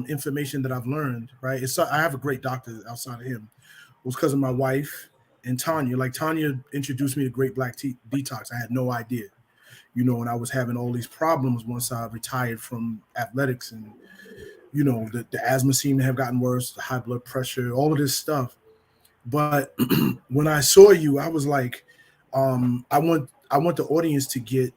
information that I've learned, right? I have a great doctor outside of him. It was because of my wife and Tanya. Like Tanya introduced me to Great Black Detox. I had no idea, and I was having all these problems once I retired from athletics, and the asthma seemed to have gotten worse, the high blood pressure, all of this stuff. But when I saw you, I was like, I want the audience to get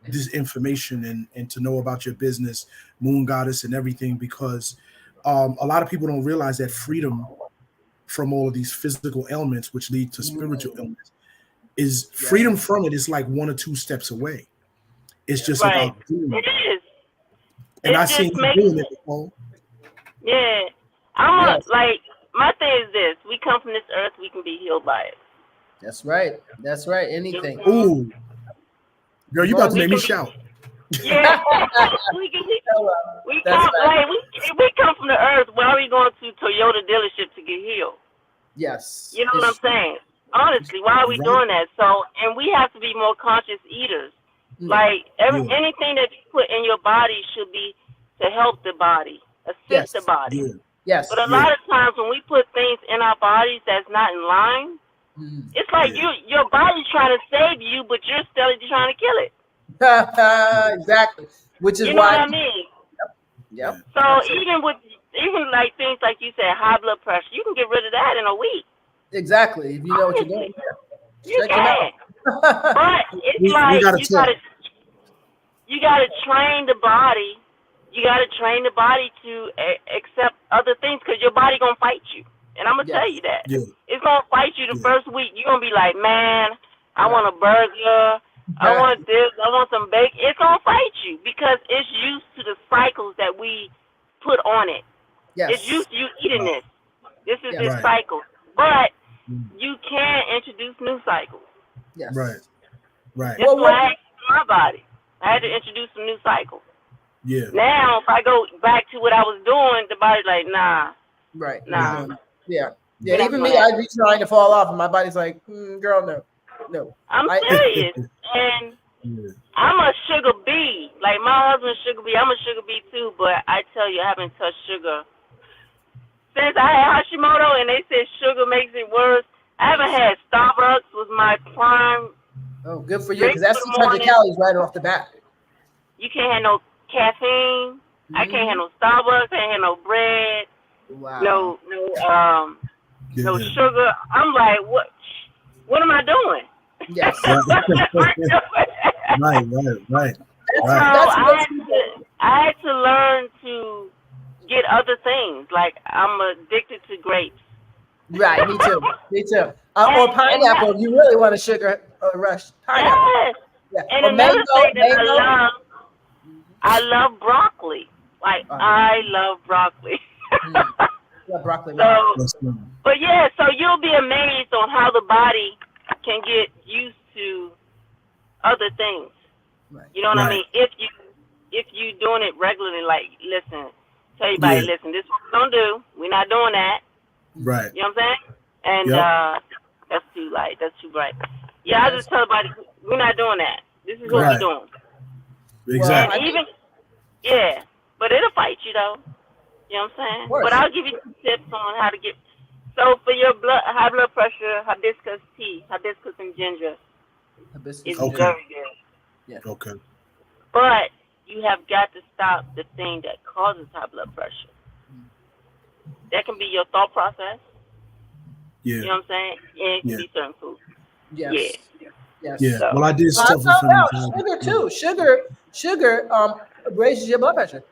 this information and to know about your business, Moon Goddess, and everything, because a lot of people don't realize that freedom from all of these physical ailments, which lead to spiritual illness, is freedom from it is like 1 or 2 steps away. It's just about doing it. It is. And I seen you doing it, Nicole. Yeah. Like, my thing is this: we come from this earth, we can be healed by it. That's right. That's right. Anything. Ooh, girl, you about to make me shout. Yeah. we come from the earth. Why are we going to Toyota dealership to get healed? Yes. You know what I'm saying? Honestly, why are we doing that? So, and we have to be more conscious eaters. Like anything that you put in your body should be to help the body, assist the body. Yes. But a lot of times when we put things in our bodies that's not in line, it's like your body's trying to save you, but you're still trying to kill it. Exactly. Which is you know why. What I mean? Yep. So even like things like you said, high blood pressure, you can get rid of that in a week. Exactly. If you know what you're doing. You can. But it's you gotta train the body. You gotta train the body to accept other things, because your body gonna fight you. And I'm gonna tell you that. It's gonna fight you the first week. You're gonna be like, man, I want a burger. I want this. I want some bacon. It's gonna fight you because it's used to the cycles that we put on it. Yes. It's used to you eating this. This is this cycle. But you can introduce new cycles. Yes. Right. That's why I had to my body. I had to introduce some new cycles. Yeah. Now, if I go back to what I was doing, the body's like, nah. Right. Nah. Yeah. Yeah. Even me, I'd be trying to fall off, and my body's like, girl, no. I'm serious. And I'm a sugar bee. Like my husband's sugar bee. I'm a sugar bee too. But I tell you, I haven't touched sugar since I had Hashimoto, and they said sugar makes it worse. I haven't had Starbucks with my prime. Oh, good for you, because that's 600 calories right off the bat. You can't have no caffeine. I can't have no Starbucks. I can't have no bread. Wow. No sugar. I'm like, what am I doing? Yes. Right. So I had to learn to get other things. Like I'm addicted to grapes. Right, me too. Or pineapple if you really want a sugar rush. Pineapple. Yes. Yeah. And or another thing that mango. I love broccoli. Like I love broccoli. Yeah, broccoli. But yeah, so you'll be amazed on how the body can get used to other things. Right. You know what I mean? If you doing it regularly, like listen, tell everybody, listen, this is what we're gonna do. We're not doing that. Right. You know what I'm saying? And that's too light. That's too bright. Yeah, I just tell everybody we're not doing that. This is what we're doing. Exactly. And but it'll fight you though. You know what I'm saying? But I'll give you some tips on how to get. So for your high blood pressure, hibiscus tea, hibiscus and ginger is very good. Yeah. Okay. But you have got to stop the thing that causes high blood pressure. That can be your thought process. Yeah. You know what I'm saying? And it can be certain food. Yes. Yeah. Yes. Yeah. So, well, I did stuff sugar too. Sugar raises your blood pressure.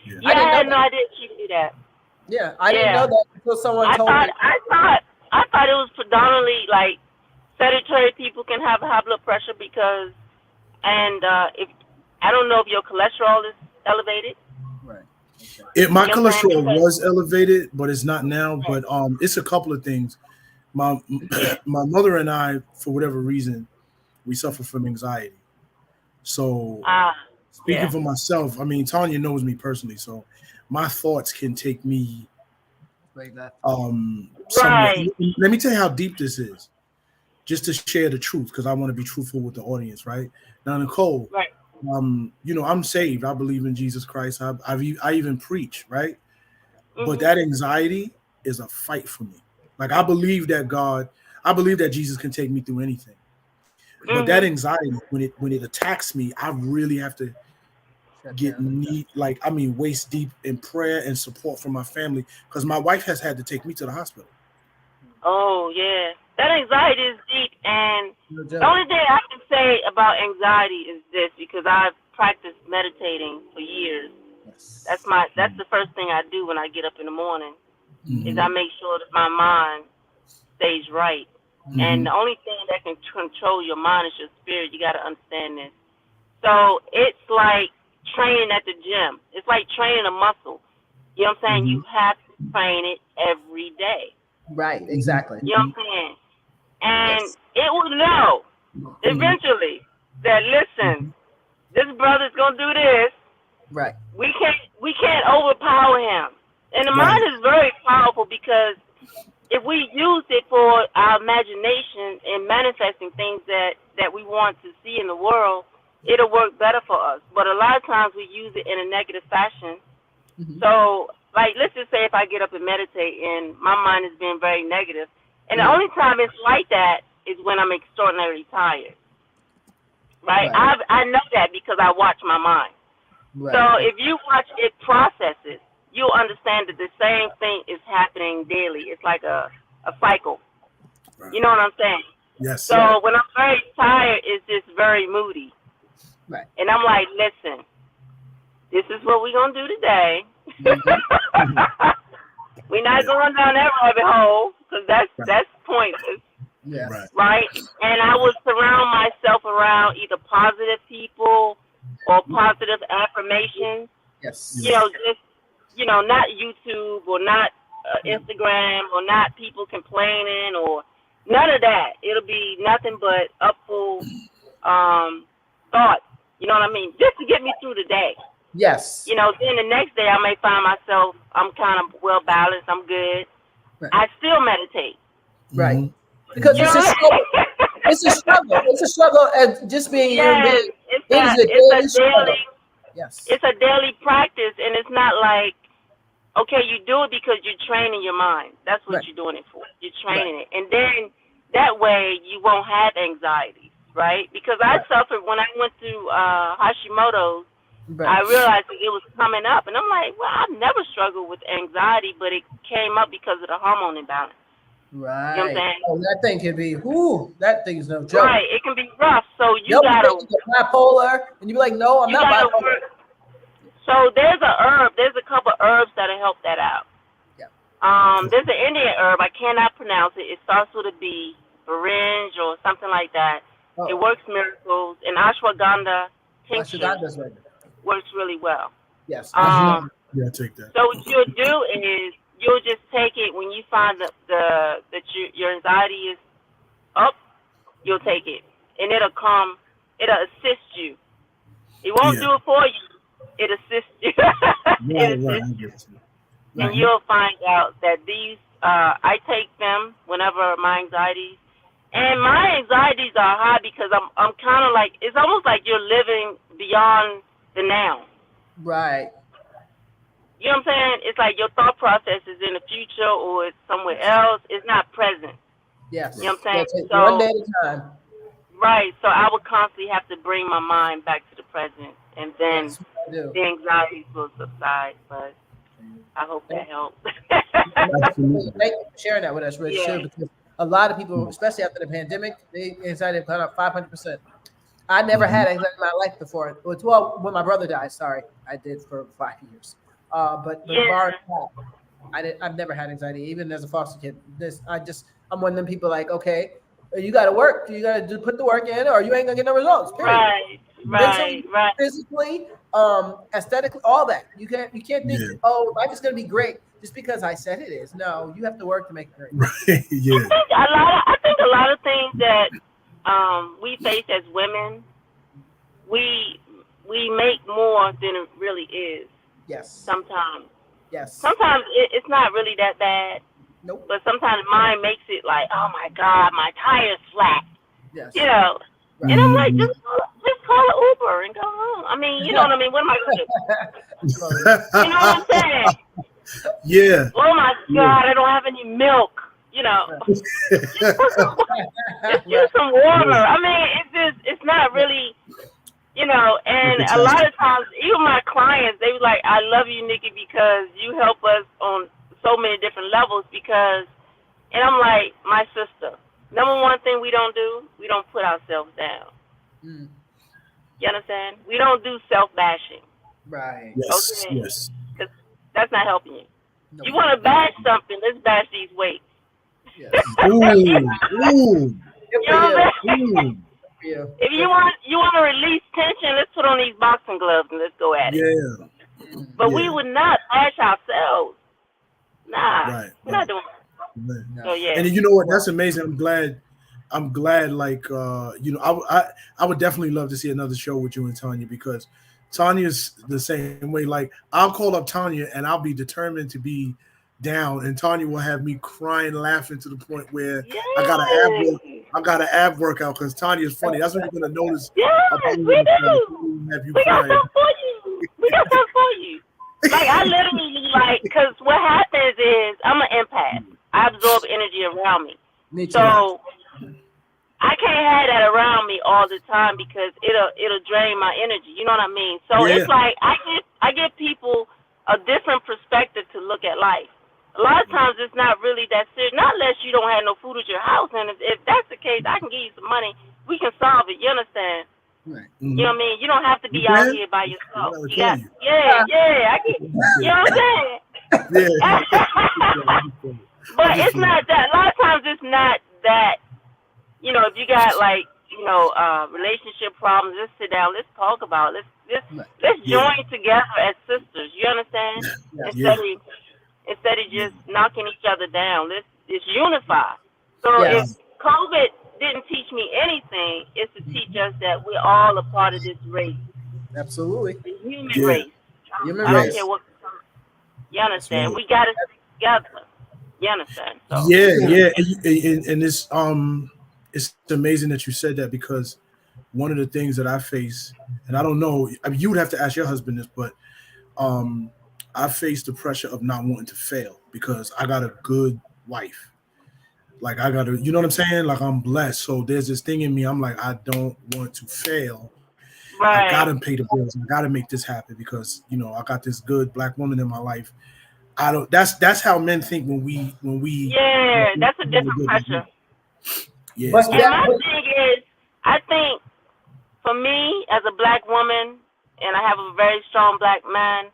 Yeah. I had no idea she could do that. Yeah, I didn't know that until someone told me. I thought it was predominantly like sedentary people can have high blood pressure because, if I don't know if your cholesterol is elevated. Right. My cholesterol was elevated, but it's not now. But it's a couple of things. My mother and I, for whatever reason, we suffer from anxiety. So speaking for myself, I mean, Tanya knows me personally, so my thoughts can take me like that. somewhere. Let me tell you how deep this is. just to share the truth, because I want to be truthful with the audience, right? Now, Nicole, Right. I'm saved. I believe in Jesus Christ. I even preach, right? But Mm-hmm. that anxiety is a fight for me. Like I believe that Jesus can take me through anything. But that Mm-hmm. anxiety, when it attacks me, I really have to Shut get down. waist deep in prayer and support from my family, because my wife has had to take me to the hospital. Oh, yeah. That anxiety is deep, and No the joke. only thing I can say about anxiety is this, because I've practiced meditating for years. Yes. That's the first thing I do when I get up in the morning, is I Mhm. make sure that my mind stays right. And Mhm. the only thing that can control your mind is your spirit. You got to understand this. So it's like training at the gym. It's like training a muscle. You know what I'm saying? You Mhm. have to train it every day. Right. Mhm. Exactly. You know what I'm saying? And Yes. it will know Mhm. eventually that, listen, Mhm. this brother's gonna do this. Right. We can't overpower him. And the Right. mind is very powerful, because if we use it for our imagination and manifesting things that we want to see in the world, it'll work better for us. But a lot of times we use it in a negative fashion. Mm-hmm. So, like, let's just say if I get up and meditate and my mind is being very negative, and the Mhm. only time it's like that is when I'm extraordinarily tired, right? Right. I know that because I watch my mind. So Right. if you watch it process it, you'll understand that the same thing is happening daily. It's like a cycle. Right. You know what I'm saying? Yes. Right. So when I'm very tired, it's just very moody. Right. And I'm like, listen, this is what we're going to do today. Mm-hmm. Mhm. We're not Yeah. going down that rabbit hole, because Right. that's pointless, Yes. Right. right? And I would surround myself around either positive people or positive affirmations. Yes. You know, just, not YouTube or not Instagram or not people complaining or none of that. It'll be nothing but upful thoughts. You know what I mean? Just to get me through the day. Yes. Then the next day I may find myself, I'm kind of well balanced, I'm good. Right. I still meditate. Right. Mhm. Because You it's know a Mhm. what I struggle. mean? It's a struggle. It's a struggle, and just being a human Yes, being, it is a it's a daily struggle. daily Yes. it's a daily practice, and it's not like, okay, you do it because you're training your mind. That's what Right. you're doing it for. You're Right. training it, and then that way you won't have anxiety, right? Because I Right. suffered when I went through Hashimoto's. Right. I realized that it was coming up, and I'm like, well, I've never struggled with anxiety, but it came up because of the hormone imbalance. You know what I'm Right. saying? Oh, that thing can be. Whoo! That thing's no joke. Right. It can be rough, so They'll be thinking you're bipolar, and you be like, "No, I'm you not gotta bipolar." work. So there's a couple herbs that'll help that out. Yeah. There's an Indian herb, I cannot pronounce it. It starts with a B, Orange or something like that. It Oh, works miracles. And ashwagandha tincture ashwagandha's right. works really well. Yes. Mhm. Um, Yeah, I take that. so what you'll do is you'll just take it when you find that your anxiety is up. You'll take it, and it'll assist you. It won't Yeah. do it for you. It assists you. Right. It Right. I assists you. get you. And Right. Mhm. you'll find out that these I take them whenever my anxieties, and my anxieties are high because I'm kind of like, it's almost like you're living beyond the now. Right. You know what I'm saying? It's like your thought process is in the future or it's somewhere Yes. else. It's not present. Yes. You know what I'm Yeah, saying? take one day So at a time. right, so I would constantly have to bring my mind back to the present, and then That's what I do. the anxieties will subside. But I hope that helps. Absolutely. Thank you for sharing that with us, Rich, Yeah. too, because a lot of people, especially after the pandemic, they anxiety have gone up 500%. I never Mhm. had anxiety in my life before. Well, when my brother died, sorry, I did for 5 years. But Yeah. bar that, I've never had anxiety, even as a foster kid. I'm one of them people like, okay, you got to work, you got to put the work in, or you ain't gonna get no results. Period. Right, Mentally, right. physically, aesthetically, all that. You can't think, Yeah. oh, life is gonna be great just because I said it is. No, you have to work to make it great. Right. Yeah. I think a lot of things that we face as women, we make more than it really is. Yes. Sometimes Yes. it's not really that bad. Nope. But sometimes mine makes it like, oh my God, my tire's flat. Yes. You know. Right. And I'm like, just call an Uber and go home. I mean, you know what I mean? What am I going to do? You know what I'm saying? Yeah. Oh my God, I don't have any milk. You know. Just use some water. I mean, it's not really, you know, and a lot of times, even my clients, they were like, I love you, Nikki, because you help us on so many different levels because, and I'm like, my sister, number one thing we don't do, we don't put ourselves down. Mm. You understand? We don't do self-bashing. Right. Yes. Okay? Yes. Because that's not helping you. No. You want to bash something, let's bash these weights. Yes. Ooh. Ooh. You know what I'm saying? Yeah. If you want to release tension, let's put on these boxing gloves and let's go at it. Yeah. But we would not bash ourselves. Nah. Right. We're not doing Right. that. So yeah. And you know what? That's amazing. I'm glad. Like, you know, I would definitely love to see another show with you and Tanya because Tanya's the same way. Like, I'll call up Tanya and I'll be determined to be down, and Tanya will have me crying, laughing to the point where I got an ab workout because Tanya's funny. That's what you're gonna notice. Yes, we do. Have you we got crying. something for you. We got something for you. Like I literally because what happens is I'm an empath. I absorb energy around me. Me too. So I can't have that around me all the time because it'll drain my energy. You know what I mean? So it's like I give people a different perspective to look at life. A lot of times it's not really that serious, not unless you don't have no food at your house. And if that's the case, I can give you some money. We can solve it. You understand? Right. You know what I mean? You don't have to be out here by yourself. Yeah. I can, you know what I'm saying? But it's not that. A lot of times it's not that. You know, if you got like relationship problems, let's sit down. Let's talk about it. Let's join together as sisters. You understand? Instead of just knocking each other down, let's unify. So if COVID didn't teach me anything, it's to teach us that we're all a part of this race. Absolutely. The human race. I don't care what. You understand? We got to stick together. You understand? So. And it's amazing that you said that because one of the things that I face, and I don't know, I mean, you would have to ask your husband this, but I face the pressure of not wanting to fail because I got a good wife. Like I got to, you know what I'm saying? Like I'm blessed. So there's this thing in me. I'm like, I don't want to fail. Right. I got to pay the bills. I got to make this happen because, you know, I got this good black woman in my life. That's how men think when we. Yeah, that's a different pressure. Yeah. But my thing is, I think for me as a black woman, and I have a very strong black man,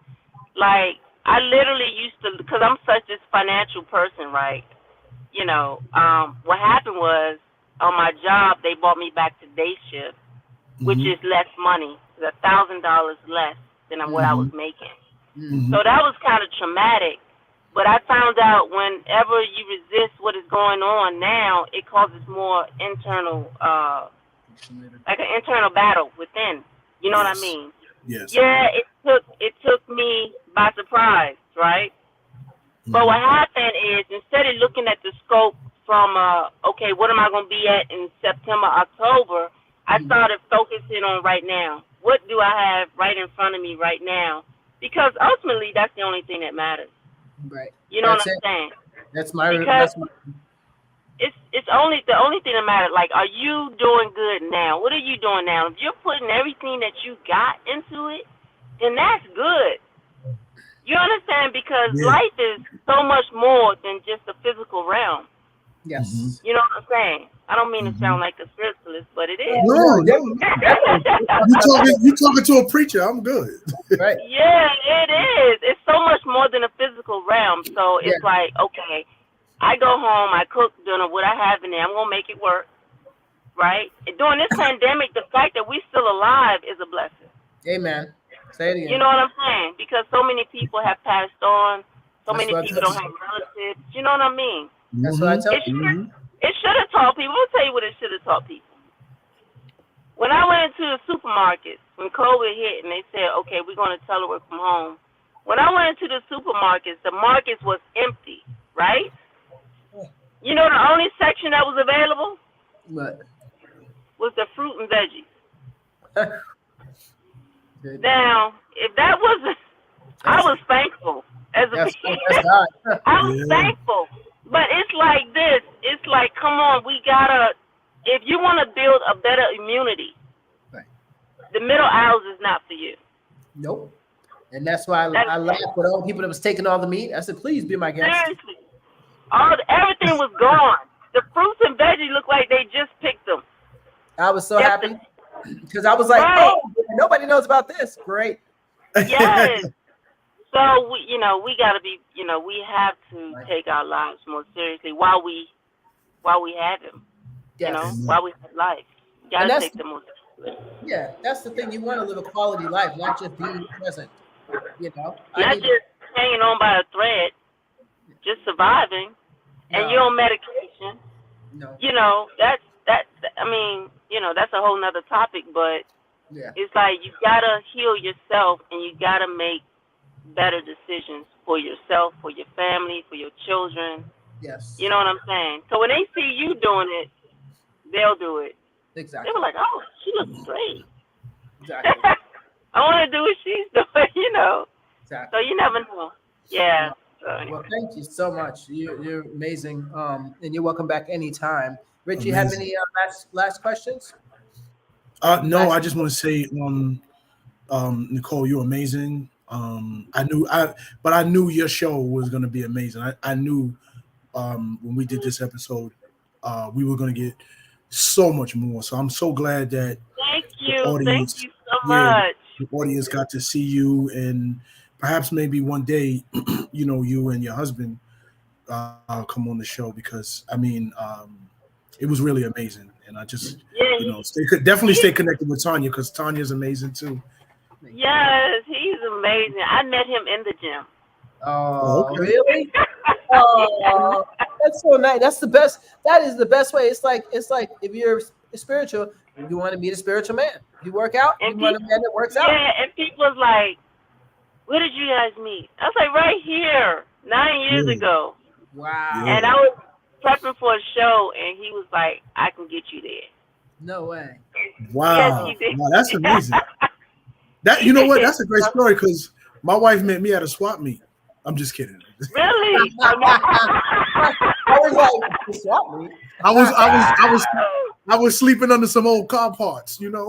like I literally used to, because I'm such this financial person, right? You know, what happened was on my job they brought me back to day shift, which is less money, $1,000 less than what I was making. So that was kind of traumatic. But I found out whenever you resist what is going on now, it causes more internal, like an internal battle within. You know what I mean? Yes. Yeah, it took me by surprise, right? But what happened is instead of looking at the scope from, okay, what am I going to be at in September, October, I started focusing on right now. What do I have right in front of me right now? Because ultimately, that's the only thing that matters. Right. You know what I'm saying? That's my. It's only the only thing that matters. Like, are you doing good now? What are you doing now? If you're putting everything that you got into it, then that's good. You understand? Because life is so much more than just the physical realm. Yes. You know what I'm saying? I don't mean to sound like a spiritualist, but it is. No. You talking to a preacher. I'm good. Right. Yeah, it is. It's so much more than a physical realm. So it's like, okay, I go home, I cook dinner, what I have in there, I'm going to make it work, right? And during this pandemic, the fact that we're still alive is a blessing. Amen. Say it again. You know what I'm saying? Because so many people have passed on, so many people don't have relatives. You know what I mean? That's what I tell you. It should have taught people. I'll tell you what it should have taught people. When I went into the supermarkets, when COVID hit and they said, okay, we're going to telework from home. When I went into the supermarkets, the markets was empty, right? You know, the only section that was available What? was the fruit and veggies. Good. Now, if that wasn't, I was thankful as a That's parent. God. I was thankful. But it's like this. It's like, come on, we gotta. If you want to build a better immunity, Right. the middle aisles is not for you. Nope. And that's why I laughed with all the people that was taking all the meat. I said, please be my guest. Seriously, everything was gone. The fruits and veggies look like they just picked them. I was so happy because I was like, Right. oh, nobody knows about this. Great. Yes. So we gotta be, we have to take our lives more seriously while we have them. Yes. While we have life, you gotta take them more seriously. Yeah, that's the thing. You want to live a quality life, not just being present. Not just hanging on by a thread, just surviving, and you're on medication. No. That's that's a whole nother topic, but it's like you gotta heal yourself and you gotta make better decisions for yourself, for your family, for your children. Yes. You know what I'm saying? So when they see you doing it, they'll do it. Exactly. They were like, oh, she looks great. Exactly. I want to do what she's doing, Exactly. So you never know. Yeah. Well, thank you so much. You're amazing. And you're welcome back anytime. Rich, you have any last questions? No, I just want to say, Nicole, you're amazing. I knew your show was going to be amazing. I knew when we did this episode, we were going to get so much more. So I'm so glad that thank you so much. much. The audience got to see you, and perhaps maybe one day, you and your husband come on the show, because it was really amazing. And I just, definitely stay connected with Tanya, because Tanya's amazing too. Yes, he's amazing. I met him in the gym. Oh, okay. Really? Oh, that's so nice. That's the best. That is the best way. It's like if you're spiritual, you want to meet a spiritual man. You work out, and you want a man that works out. Yeah, and people was like, where did you guys meet? I was like, right here, 9 years ago. Wow. And I was prepping for a show, and he was like, I can get you there. No way. Wow. Yes, he did. Wow, that's amazing. You know what? That's a great story, because my wife met me at a swap meet. I'm just kidding. Really? I was like, swap meet? I was sleeping under some old car parts, It was,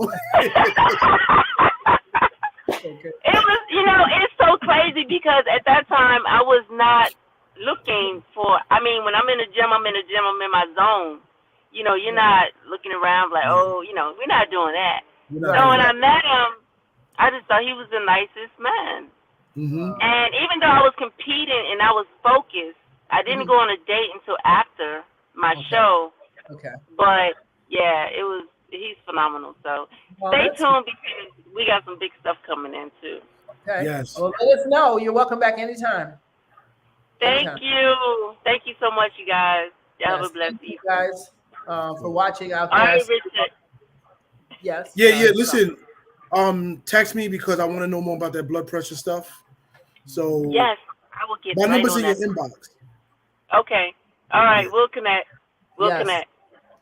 it's so crazy, because at that time I was not looking for, when I'm in the gym, I'm in my zone. You're not looking around like, we're not doing that. So when I met him, I just thought he was the nicest man. Mm-hmm. And even though I was competing and I was focused, I didn't go on a date until after my show. Okay. But yeah, he's phenomenal. So stay tuned, because we got some big stuff coming in too. Okay. Yes. Well, let us know. You're welcome back anytime. Thank you. Thank you so much, you guys. Y'all have a blessed evening. Thank you guys for watching out there. All right, Richard. Yes. Yeah. Listen, text me, because I want to know more about that blood pressure stuff. So yes, I will get my number's in your that. inbox. Okay. All right. We'll connect. We'll connect.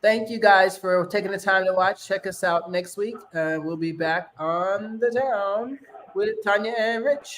Thank you guys for taking the time to watch. Check us out next week. We'll be back on the Town with Tanya and Rich.